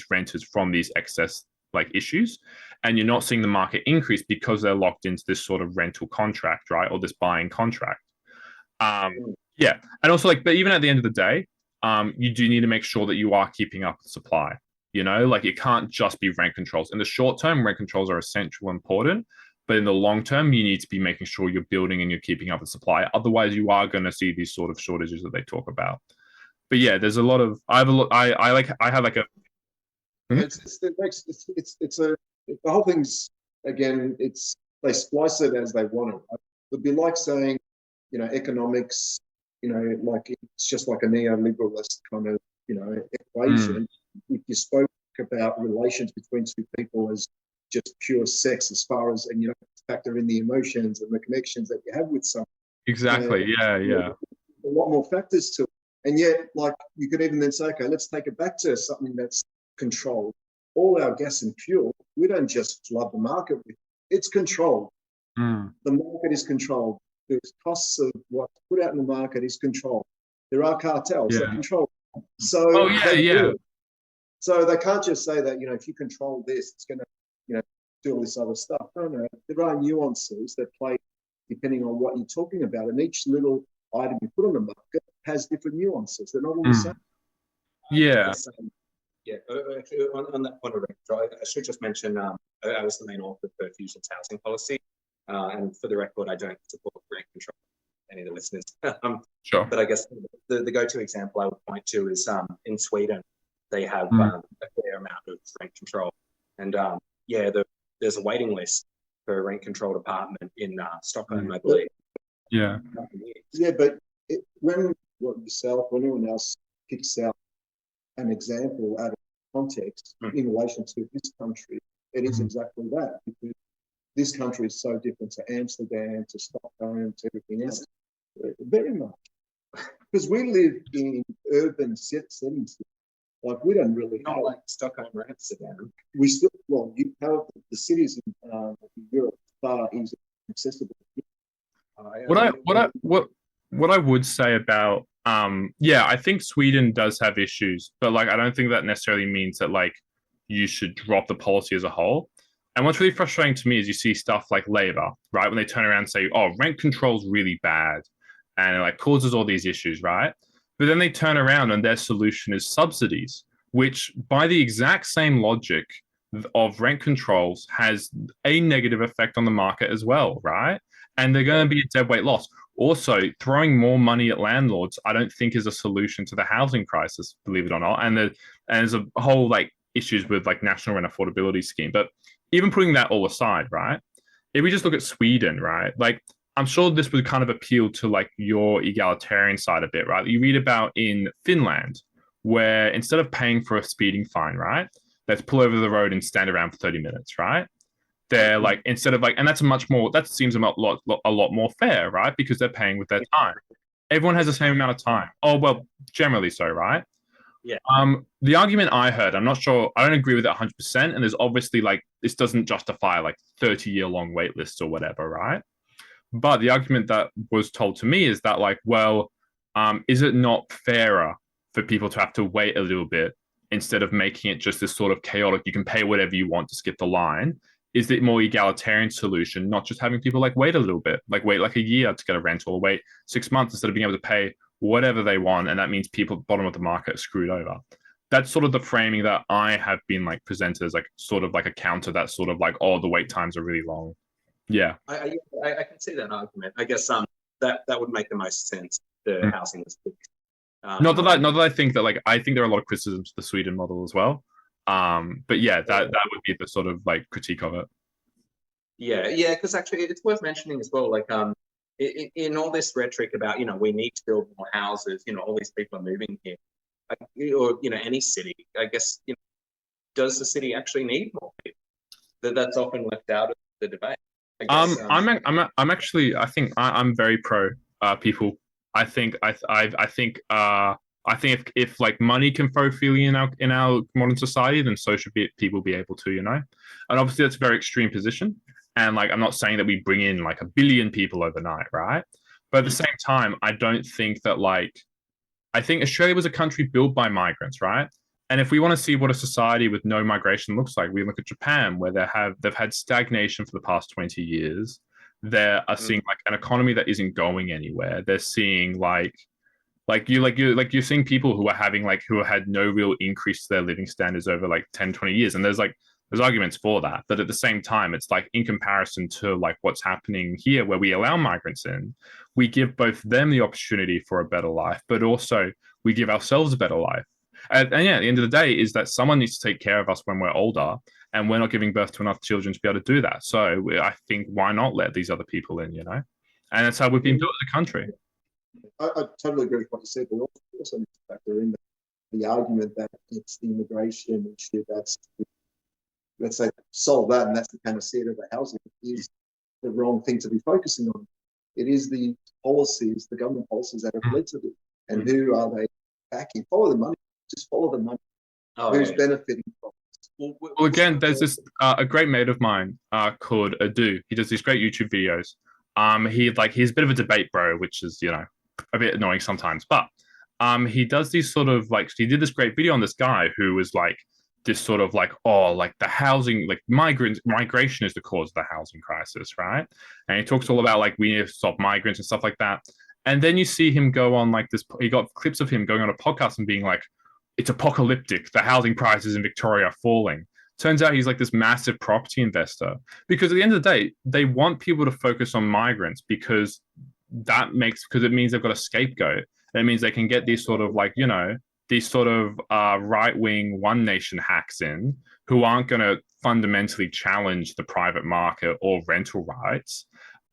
renters from these excess like issues, and you're not seeing the market increase because they're locked into this sort of rental contract, right? Or this buying contract. Yeah. And also like, but even at the end of the day, you do need to make sure that you are keeping up with supply. Like it can't just be rent controls. In the short term, rent controls are essential and important, but in the long term, you need to be making sure you're building and you're keeping up with supply. Otherwise, you are going to see these sort of shortages that they talk about. But yeah, there's a lot of I have like a the whole thing's, again, they splice it as they want it. It would be like saying, economics, like it's just like a neoliberalist kind of, equation. If you spoke about relations between two people as just pure sex, as far as, and you don't factor in the emotions and the connections that you have with someone. Exactly. Yeah. A lot more factors to it. And yet, like, you could even then say, okay, let's take it back to something that's controlled. All our gas and fuel, we don't just flood the market with, it's controlled. The market is controlled. The costs of what's put out in the market is controlled. There are cartels that control. So So they can't just say that, if you control this, it's going to, do all this other stuff. No. There are nuances that play depending on what you're talking about. And each little item you put on the market has different nuances. They're not all the same. Yeah. Yeah, on that point of rent control, I should just mention I was the main author for Fusion's housing policy, and for the record, I don't support rent control. Any of the listeners, Sure. But I guess the go-to example I would point to is in Sweden, they have a fair amount of rent control, and there's a waiting list for a rent-controlled apartment in Stockholm, I believe. Yeah. Yeah, but when yourself or anyone else picks out an example out of context in relation to this country, it is exactly that, because this country is so different to Amsterdam, to Stockholm, to everything else. Very much. Because we live in urban settings. Like, we don't really not like Stockholm or Amsterdam. We still, you have the cities in Europe far easier accessible. What I would say about I think Sweden does have issues, but like I don't think that necessarily means that like you should drop the policy as a whole. And what's really frustrating to me is you see stuff like Labour, right? When they turn around and say, "Oh, rent control's really bad," and it like causes all these issues, right? But then they turn around and their solution is subsidies, which by the exact same logic of rent controls has a negative effect on the market as well, right? And they're going to be a dead weight loss. Also, throwing more money at landlords, I don't think is a solution to the housing crisis, believe it or not. And there's a whole like issues with like national rent affordability scheme. But even putting that all aside, right? If we just look at Sweden, right? Like I'm sure this would kind of appeal to like your egalitarian side a bit, right? You read about in Finland, where instead of paying for a speeding fine, right? Let's pull over the road and stand around for 30 minutes, right? They're like, instead of like, and that's much more, that seems a lot more fair, right? Because they're paying with their time. Everyone has the same amount of time. Oh, well, generally so, right? Yeah. The argument I heard, I'm not sure, I don't agree with it 100%. And there's obviously like, this doesn't justify like 30-year long wait lists or whatever, right? But the argument that was told to me is that like, well, is it not fairer for people to have to wait a little bit instead of making it just this sort of chaotic, you can pay whatever you want to skip the line? Is the more egalitarian solution not just having people like wait a little bit, like wait like a year to get a rental, or wait 6 months instead of being able to pay whatever they want, and that means people at the bottom of the market are screwed over. That's sort of the framing that I have been like presented as like sort of like a counter that sort of like, oh, the wait times are really long. Yeah. I can see that argument. I guess that would make the most sense. The housing is not that I think that like, I think there are a lot of criticisms of the Sweden model as well. But yeah, that would be the sort of like critique of it. Yeah, because actually it's worth mentioning as well, like in all this rhetoric about, we need to build more houses, all these people are moving here, or any city, I guess, does the city actually need more people? That's often left out of the debate. I guess, I'm actually, I think I'm very pro people. I think if like money can flow freely in our modern society, then so should people be able to, And obviously that's a very extreme position. And like, I'm not saying that we bring in like 1 billion people overnight, right? But at the same time, I don't think that like, I think Australia was a country built by migrants, right? And if we want to see what a society with no migration looks like, we look at Japan, where they've had stagnation for the past 20 years. They are seeing like an economy that isn't going anywhere. They're seeing you're seeing people who had no real increase to their living standards over like 10, 20 years. And there's arguments for that. But at the same time, it's like in comparison to like what's happening here where we allow migrants in, we give both them the opportunity for a better life, but also we give ourselves a better life. And yeah, at the end of the day is that someone needs to take care of us when we're older, and we're not giving birth to enough children to be able to do that. So I think why not let these other people in, And that's how we've been built as a country. I totally agree with what you said, but also need to factor in the argument that it's the immigration issue that's, let's say, solve that, and that's the panacea of the housing, is the wrong thing to be focusing on. It is the policies, the government policies that have led to it. And who are they backing? Follow the money. Just follow the money. Who's benefiting from it? Well, again, there's this a great mate of mine called Adu. He does these great YouTube videos. He's a bit of a debate bro, which is a bit annoying sometimes. But he does these sort of like, he did this great video on this guy who was like this sort of like, oh, like the housing, like migration is the cause of the housing crisis, right? And he talks all about like we need to stop migrants and stuff like that. And then you see him go on like this. He got clips of him going on a podcast and being like, it's apocalyptic. The housing prices in Victoria are falling. Turns out he's like this massive property investor, because at the end of the day, they want people to focus on migrants because it means they've got a scapegoat. It means they can get these sort of like, these sort of right-wing one nation hacks in who aren't going to fundamentally challenge the private market or rental rights.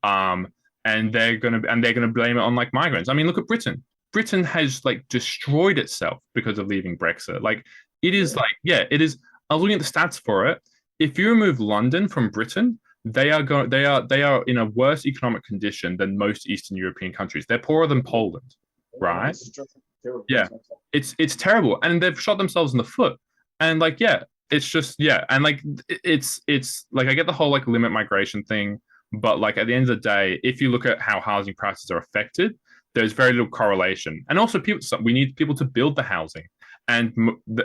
And they're going to blame it on like migrants. I mean, look at Britain. Britain has like destroyed itself because of leaving Brexit. Like it is it is. I was looking at the stats for it. If you remove London from Britain, they are in a worse economic condition than most Eastern European countries. They're poorer than Poland, right? Yeah, it's terrible, and they've shot themselves in the foot. And like, it's just and like it's like I get the whole like limit migration thing, but like at the end of the day, if you look at how housing prices are affected, there's very little correlation. And also, we need people to build the housing. And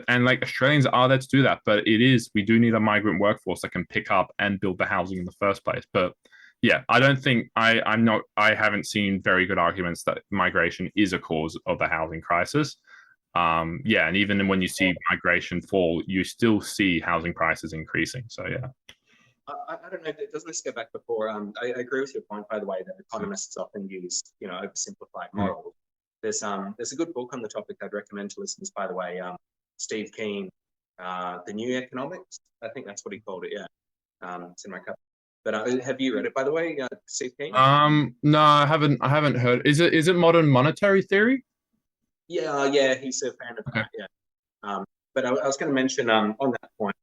like Australians are there to do that, but we do need a migrant workforce that can pick up and build the housing in the first place. But yeah, I don't think I haven't seen very good arguments that migration is a cause of the housing crisis. Yeah, and even when you see migration fall, you still see housing prices increasing. So yeah. I don't know. Doesn't this go back before? I agree with your point, by the way, that economists often use, oversimplified models. There's a good book on the topic I'd recommend to listeners, by the way. Steve Keen, The New Economics. I think that's what he called it. Yeah, it's in my cup. But have you read it, by the way, Steve Keen? No, I haven't heard. Is it modern monetary theory? Yeah, he's a fan of that. Yeah. But I was going to mention on that point,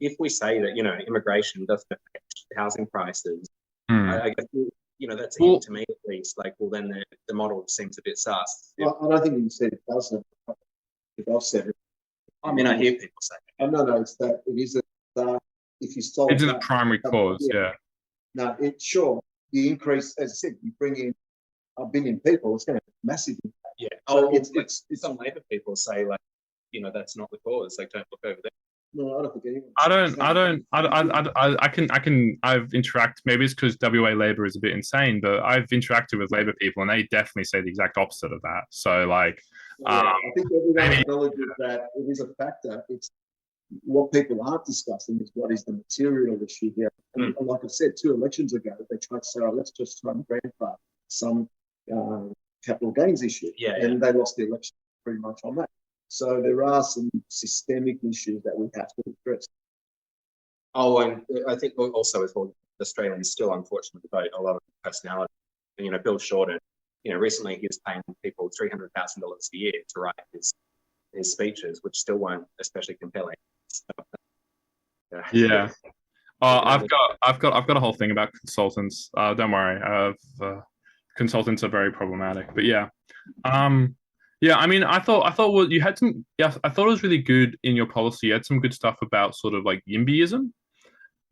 if we say that immigration doesn't affect housing prices, I guess that's a hint to me at least. Like, well, then the model seems a bit sus. Well, I don't think you said it doesn't. If I've said it, I mean, I hear people say it. Oh, no, it's that it is if you solve it's the primary cause. Yeah. No, it's sure the increase, as I said, you bring in a billion people, it's going to have a massive impact. Yeah. So it's some Labor people say like, that's not the cause. Like, don't look over there. No, I don't think anyone. I've interacted, maybe it's because WA Labor is a bit insane, but I've interacted with Labor people and they definitely say the exact opposite of that. So like, I think everyone acknowledges that it is a factor. It's what people aren't discussing is what is the material issue here. And like I said, 2 elections ago, they tried to say, let's just try and grandfather some capital gains issue. Yeah. And they lost the election pretty much on that. So there are some systemic issues that we have to address. Oh, and I think also as well, Australians still unfortunately vote a lot of personality. And, Bill Shorten, recently he was paying people $300,000 a year to write his speeches, which still weren't especially compelling. So, yeah. I've got a whole thing about consultants. Don't worry. Consultants are very problematic, but yeah. Yeah, I mean, I thought well, you had some. Yeah, I thought it was really good in your policy. You had some good stuff about sort of like YIMBYism. And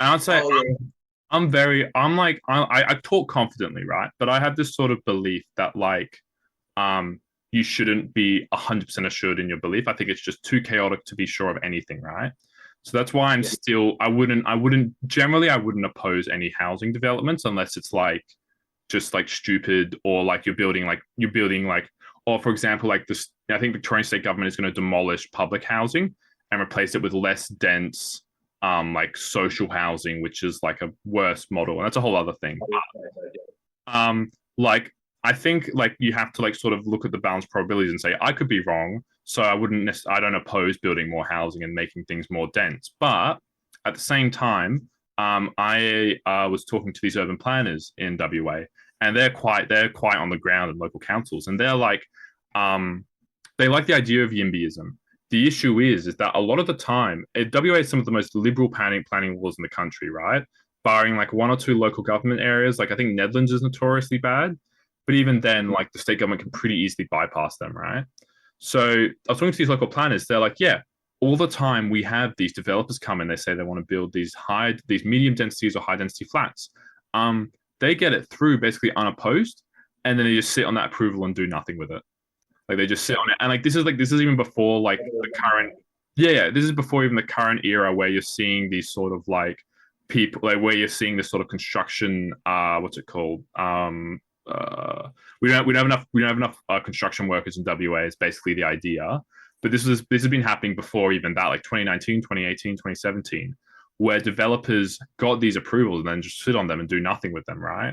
I'd say I talk confidently, right? But I have this sort of belief that like, you shouldn't be 100% assured in your belief. I think it's just too chaotic to be sure of anything, right? So that's why I wouldn't oppose any housing developments unless it's like just like stupid or like you're building like. Or, for example, like this, I think Victorian state government is going to demolish public housing and replace it with less dense, like social housing, which is like a worse model, and that's a whole other thing. Like I think like you have to like sort of look at the balanced probabilities and say I could be wrong, so I don't oppose building more housing and making things more dense, but at the same time, I was talking to these urban planners in WA. And they're quite on the ground in local councils, and they're like, they like the idea of YIMBYism. The issue is that a lot of the time, WA is some of the most liberal planning laws in the country, right? Barring like 1 or 2 local government areas, like I think Nedlands is notoriously bad, but even then, like the state government can pretty easily bypass them, right? So I was talking to these local planners. They're like, yeah, all the time we have these developers come in. They say they want to build these medium densities or high density flats. They get it through basically unopposed, and then they just sit on that approval and do nothing with it. Like they just sit on it, and like this is even before like the current. Yeah, this is before even the current era where you're seeing these sort of like people, like where you're seeing this sort of construction. What's it called? We don't have enough construction workers in WA. Is basically the idea, but this has been happening before even that, like 2019, 2018, 2017. Where developers got these approvals and then just sit on them and do nothing with them, right?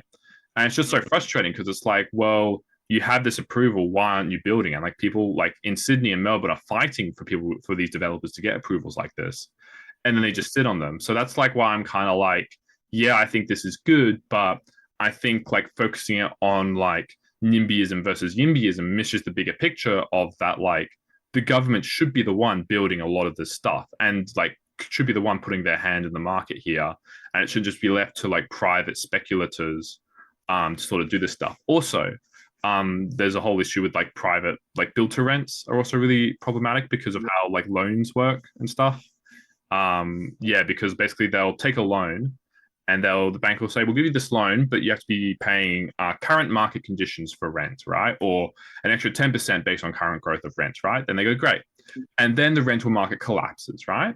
And it's just so frustrating because it's like, well, you have this approval, why aren't you building? And like people like in Sydney and Melbourne are fighting for these developers to get approvals like this, and then they just sit on them. So that's like why I'm kind of like, yeah, I think this is good, but I think like focusing it on like NIMBYism versus YIMBYism misses the bigger picture of that. Like the government should be the one building a lot of this stuff, and like should be the one putting their hand in the market here, and it should just be left to like private speculators to sort of do this stuff. Also, there's a whole issue with like private like build to rents are also really problematic because of how like loans work and stuff. Because basically they'll take a loan and the bank will say, we'll give you this loan, but you have to be paying current market conditions for rent, right? Or an extra 10% based on current growth of rent, right? Then they go, great. And then the rental market collapses, right?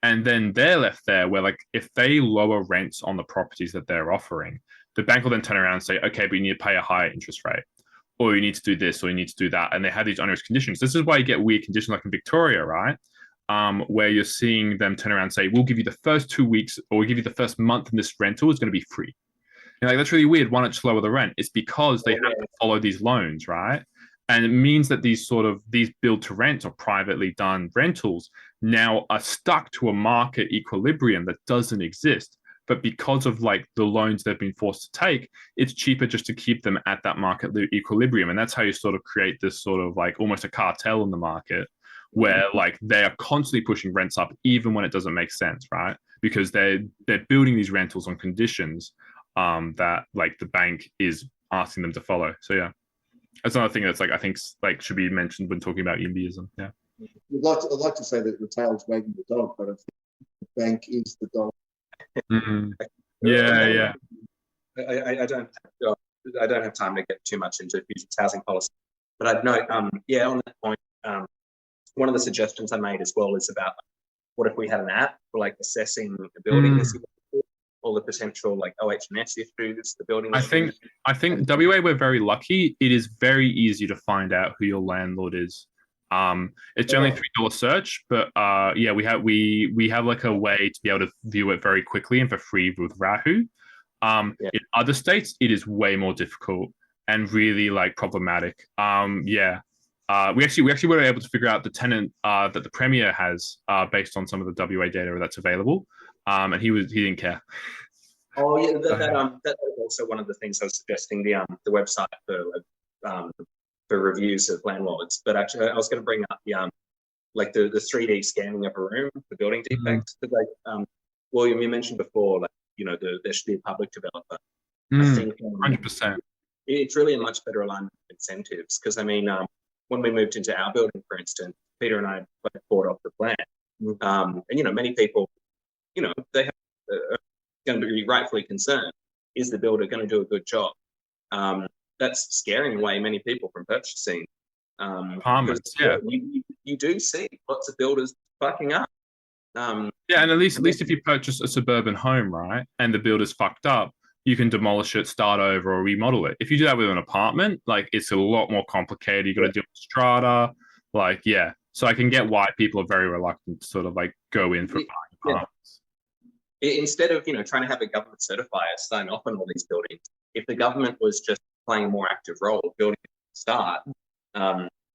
And then they're left there where like if they lower rents on the properties that they're offering, the bank will then turn around and say, okay, but you need to pay a higher interest rate. or you need to do this, or you need to do that, and they have these onerous conditions. This is why you get weird conditions like in Victoria, right? Where you're seeing them turn around and say, we'll give you the first 2 weeks, or we'll give you the first month, and this rental is going to be free. You're like, that's really weird. Why not just lower the rent? It's because they have to follow these loans, right? And it means that these build to rent or privately done rentals now are stuck to a market equilibrium that doesn't exist. But because of like the loans they've been forced to take, it's cheaper just to keep them at that market equilibrium. And that's how you sort of create this sort of like almost a cartel in the market where like they are constantly pushing rents up even when it doesn't make sense, right? Because they're building these rentals on conditions that like the bank is asking them to follow. So yeah, that's another thing that's like I think like should be mentioned when talking about YIMBYism. Yeah, I'd like to say that the tail's wagging the dog, but I think the bank is the dog. mm-hmm. yeah. I don't have time to get too much into futures housing policy, but I'd note, on that point, one of the suggestions I made as well is about what if we had an app for like assessing the building, all the potential like OH&S issues, the building. I think WA, we're very lucky. It is very easy to find out who your landlord is. It's generally $3 search, but we have like a way to be able to view it very quickly and for free with Rahu. In other states, it is way more difficult and really like problematic. We actually were able to figure out the tenant that the Premier has based on some of the WA data that's available, and he didn't care. Oh yeah, that was also one of the things I was suggesting, the website for reviews of landlords. But actually, I was going to bring up the 3D scanning of a room for building defects. Because William, you mentioned before, like there should be a public developer. I think 100%. It's really a much better alignment of incentives because I mean, when we moved into our building, for instance, Peter and I both bought off the plan, and many people, they have going to be rightfully concerned: is the builder going to do a good job? That's scaring away many people from purchasing. Apartments, you do see lots of builders fucking up. And at least if you purchase a suburban home, right, and the builder's fucked up, you can demolish it, start over, or remodel it. If you do that with an apartment, like it's a lot more complicated. You got to deal with strata, So I can get why people are very reluctant to sort of like go in for buying apartments. Instead of trying to have a government certifier sign off on all these buildings, if the government was just playing a more active role, building start.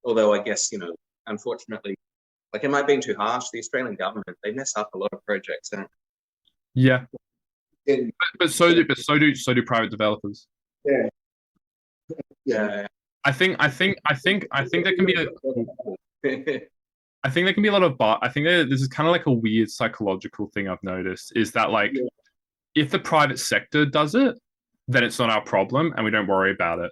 Although I guess unfortunately, like it might be too harsh. The Australian government, they mess up a lot of projects, don't they? Yeah. But so do private developers. Yeah. I think there can be I think there can be a lot of I think this is kind of like a weird psychological thing I've noticed is that like if the private sector does it, then it's not our problem and we don't worry about it.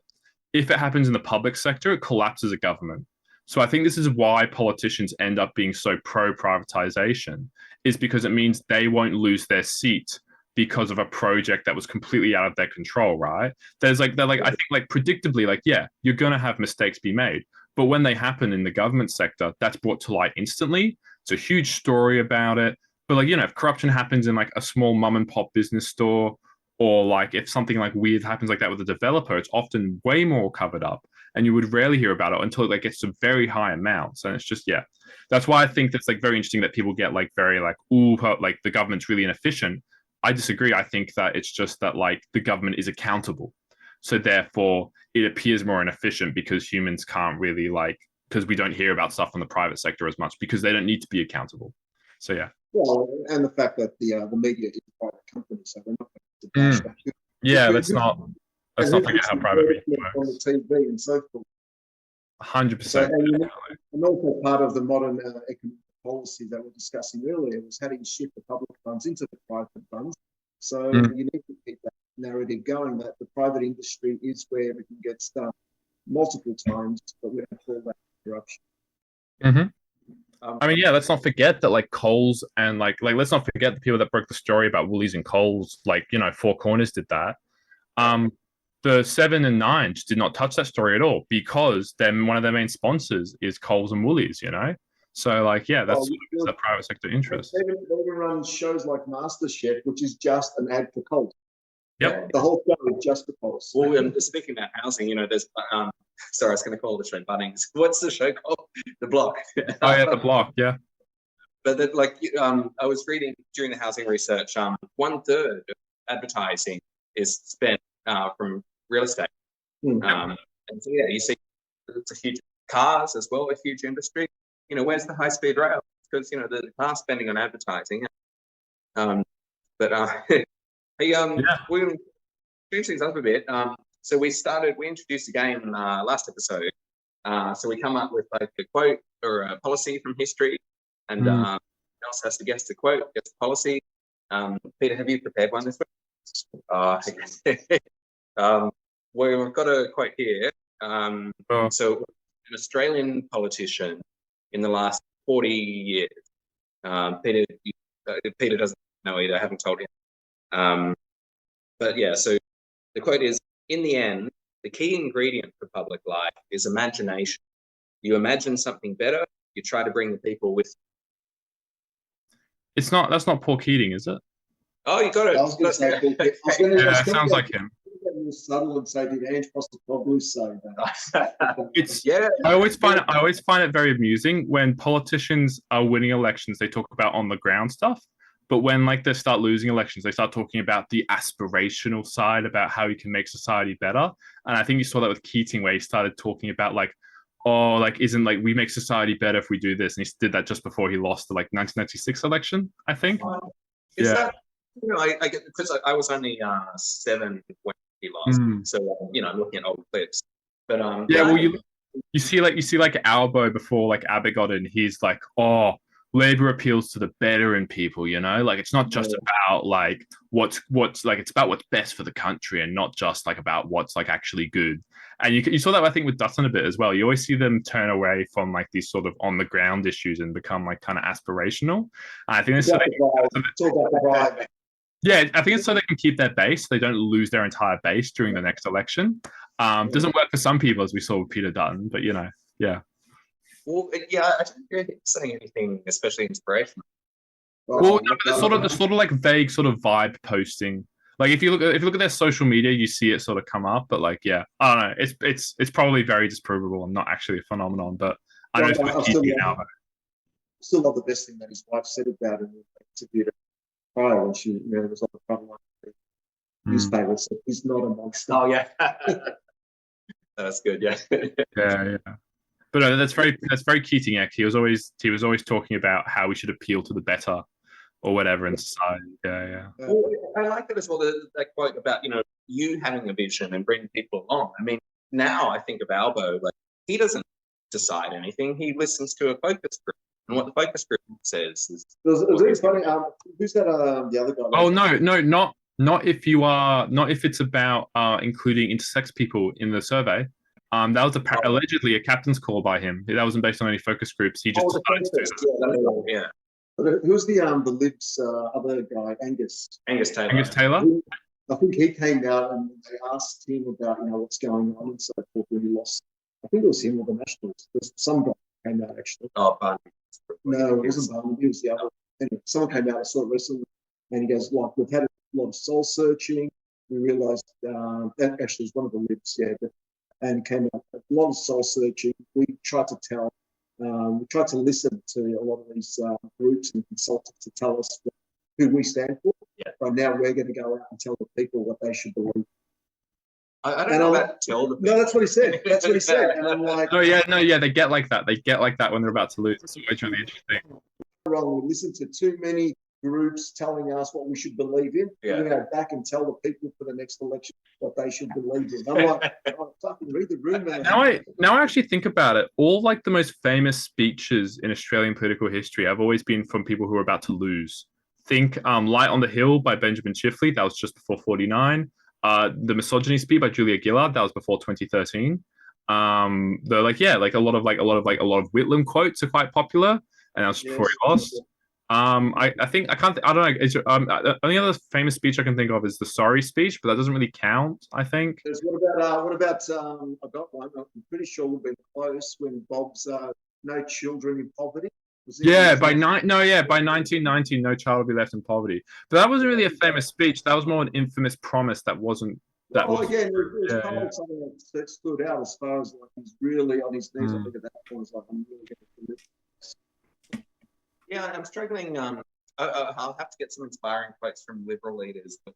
If it happens in the public sector, it collapses a government. So I think this is why politicians end up being so pro-privatization, is because it means they won't lose their seat because of a project that was completely out of their control, right? I think predictably, you're going to have mistakes be made. But when they happen in the government sector, that's brought to light instantly. It's a huge story about it. But if corruption happens in like a small mom and pop business store, or like if something like weird happens like that with a developer, it's often way more covered up. And you would rarely hear about it until it gets to very high amounts. And it's just, that's why I think that's like very interesting that people get like very like, ooh, like the government's really inefficient. I disagree. I think that it's just that like the government is accountable. So therefore it appears more inefficient because humans can't really because we don't hear about stuff from the private sector as much because they don't need to be accountable. So yeah. Well, and the fact that the media is a private company, so we're not going to bash that. Yeah, let's not forget how private media works. On the TV and so forth. 100%. And also part of the modern economic policy that we were discussing earlier was how do you shift the public funds into the private funds. So you need to keep that narrative going that the private industry is where everything gets done multiple times, but we don't call that corruption. I mean, let's not forget that like Coles and like let's not forget the people that broke the story about Woolies and Coles, Four Corners did that. The 7 and 9 just did not touch that story at all because then one of their main sponsors is Coles and Woolies, So that's the private sector interest. They even run shows like MasterChef, which is just an ad for Coles. Yep. The whole show is just for Coles. Well, speaking about housing, there's Sorry, I was going to call the show Bunnings. What's the show called? The Block. Oh yeah, the block. Yeah. But that, like, I was reading during the housing research, 1/3 of advertising is spent from real estate. And so, yeah, you see it's a huge cars as well, a huge industry. You know, where's the high speed rail? Because, you know, the car spending on advertising. We're going to change things up a bit. So we introduced a game last episode. So we come up with like a quote or a policy from history, and else has to guess the quote, guess the policy. Peter, have you prepared one this week? We've got a quote here. So an Australian politician in the last 40 years. Peter doesn't know either. I haven't told him. But yeah, so the quote is, in the end, the key ingredient for public life is imagination. You imagine something better, you try to bring the people with you. That's not Paul Keating, is it? Oh, you got it. I was going to say, Yeah, it sounds like him. Subtle and say, did Ange Postecoglou say that? It's Yeah. I always find it very amusing when politicians are winning elections. They talk about on the ground stuff, but when like they start losing elections, they start talking about the aspirational side, about how you can make society better. And I think you saw that with Keating, where he started talking about like, oh, like isn't like we make society better if we do this, and he did that just before he lost the like 1996 election, I think. Is Yeah. that, you know, I get, because I was only 7 when he lost, so you know, I'm looking at old clips. But Yeah, well, you see like Albo before like Abbott got in. He's like, oh, Labor appeals to the better in people, you know, like it's not just about like what's like, it's about what's best for the country and not just like about what's like actually good. And you saw that I think with Dutton a bit as well. You always see them turn away from like these sort of on the ground issues and become like kind of aspirational. And I think it's yeah, I think it's so they can keep their base. They don't lose their entire base during the next election. Doesn't work for some people, as we saw with Peter Dutton, but you know, yeah. Well, yeah, I don't hear him saying anything especially inspirational. Well, no, but the sort of like vague sort of vibe posting. Like if you look at their social media, you see it sort of come up. But like, yeah, I don't know. It's probably very disprovable and not actually a phenomenon. But I don't know if it's keeping now. Still love the best thing that his wife said about him in the interview prior when she, you know, was on the front line of the newspaper. So he's not a monster. Oh yeah, that's good. Yeah, yeah. But no, that's very Keating-esque. He was always talking about how we should appeal to the better or whatever in society. Yeah. Well, I like that as well. That quote about, you know, you having a vision and bringing people along. I mean, now I think of Albo, like he doesn't decide anything. He listens to a focus group, and what the focus group says is. It's funny. Who's that? The other guy. Oh no, not if it's about including intersex people in the survey. That was allegedly a captain's call by him. That wasn't based on any focus groups. He just decided to do that. Yeah. Who's the Libs other guy? Angus Taylor. Angus Taylor. I think he came out and they asked him about, you know, what's going on and so forth when he lost. I think it was him or the Nationals. Some guy came out actually. Oh, Barney. No, it wasn't Barney. It was the other. Anyway, someone came out. I saw it recently, and he goes, "Like we've had a lot of soul searching. We realised that actually was one of the Libs, yeah." And came out a lot of soul searching. We tried to listen to a lot of these groups and consultants to tell us who we stand for. Yeah. But now we're going to go out and tell the people what they should believe. I don't know about tell the people. No, that's what he said. That's what he said. And I'm like, no, yeah, they get like that. They get like that when they're about to lose. It's always really interesting. wrong. We listen to too many groups telling us what we should believe in. Yeah. We're going to go back and tell the people for the next election what they should believe in. I'm like, oh, fucking read the room, man. Now I actually think about it. All like the most famous speeches in Australian political history have always been from people who are about to lose. Think Light on the Hill by Benjamin Chifley. That was just before 49. The Misogyny speech by Julia Gillard. That was before 2013. They're like a lot of Whitlam quotes are quite popular, and that was before he lost. I don't know. The only other famous speech I can think of is the Sorry speech, but that doesn't really count. I think. What about I got one. I'm pretty sure we've been close when Bob's No Children in Poverty. By 1990, no child will be left in poverty. But that wasn't really a famous speech. That was more an infamous promise that wasn't that Well, was again, there's yeah, Carl yeah. something that stood out as far as like he's really on his knees. I Mm. think at that point, it's like I'm really going to Yeah, I'm struggling. I'll have to get some inspiring quotes from Liberal leaders. But,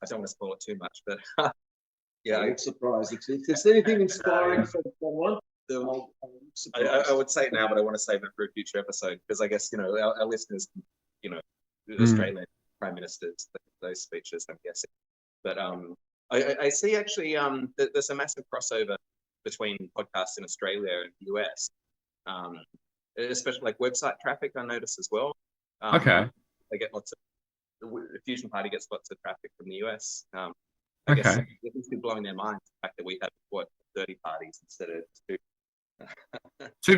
I don't want to spoil it too much, but yeah, I'm surprised. If there's anything inspiring from one, I'm surprised. I would say it now, but I want to save it for a future episode because I guess our listeners, you know, Australian prime ministers, those speeches, I'm guessing. But I see actually that there's a massive crossover between podcasts in Australia and the US, especially like website traffic. I notice as well. Okay. They get lots of the Fusion Party gets lots of traffic from the US. I guess Okay. it must be blowing their minds the fact that we have 30 parties instead of 2. To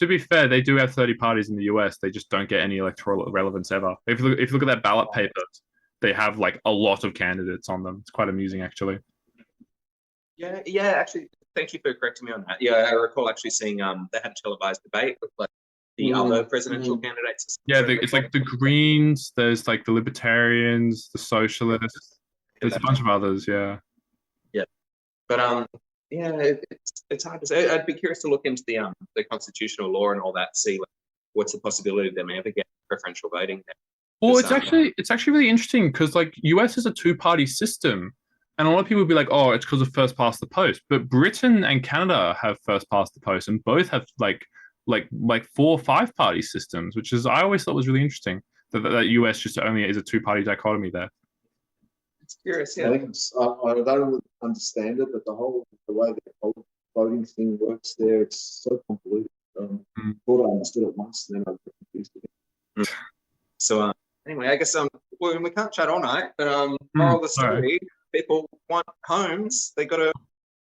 be fair, they do have 30 parties in the US. They just don't get any electoral relevance ever. If you look at their ballot papers, they have like a lot of candidates on them. It's quite amusing, actually. Yeah. Actually, thank you for correcting me on that. Yeah, I recall actually seeing they had a televised debate with like the other presidential candidates. Yeah, it's like the Greens. There's like the Libertarians, the Socialists. There's a bunch of others. Yeah. But yeah, it's hard to say. I'd be curious to look into the constitutional law and all that. See like, what's the possibility they may ever get preferential voting there. Well, Because, it's actually really interesting because like US is a two-party system, and a lot of people would be like, oh, it's because of first past the post. But Britain and Canada have first past the post, and both have like 4 or 5 party systems, which is I always thought was really interesting that US just only is a two-party dichotomy there. it's curious. I Yeah. think I don't really understand it, but the way the whole voting thing works there, it's so convoluted. Thought I understood it once, then I got confused again. So anyway, I guess we can't chat all night, but moral of the story: people want homes. They got to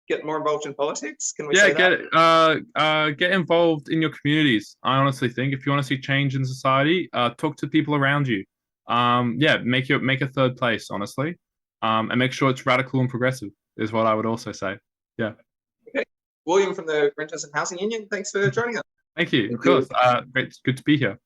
get more involved in politics. Can we say that? Get involved in your communities. I honestly think if you want to see change in society, talk to people around you. Make a third place, honestly, and make sure it's radical and progressive is what I would also say. Yeah. Okay, William from the Renters and Housing Union. Thanks for joining us. Thank you. Thank Of course. you. It's good to be here.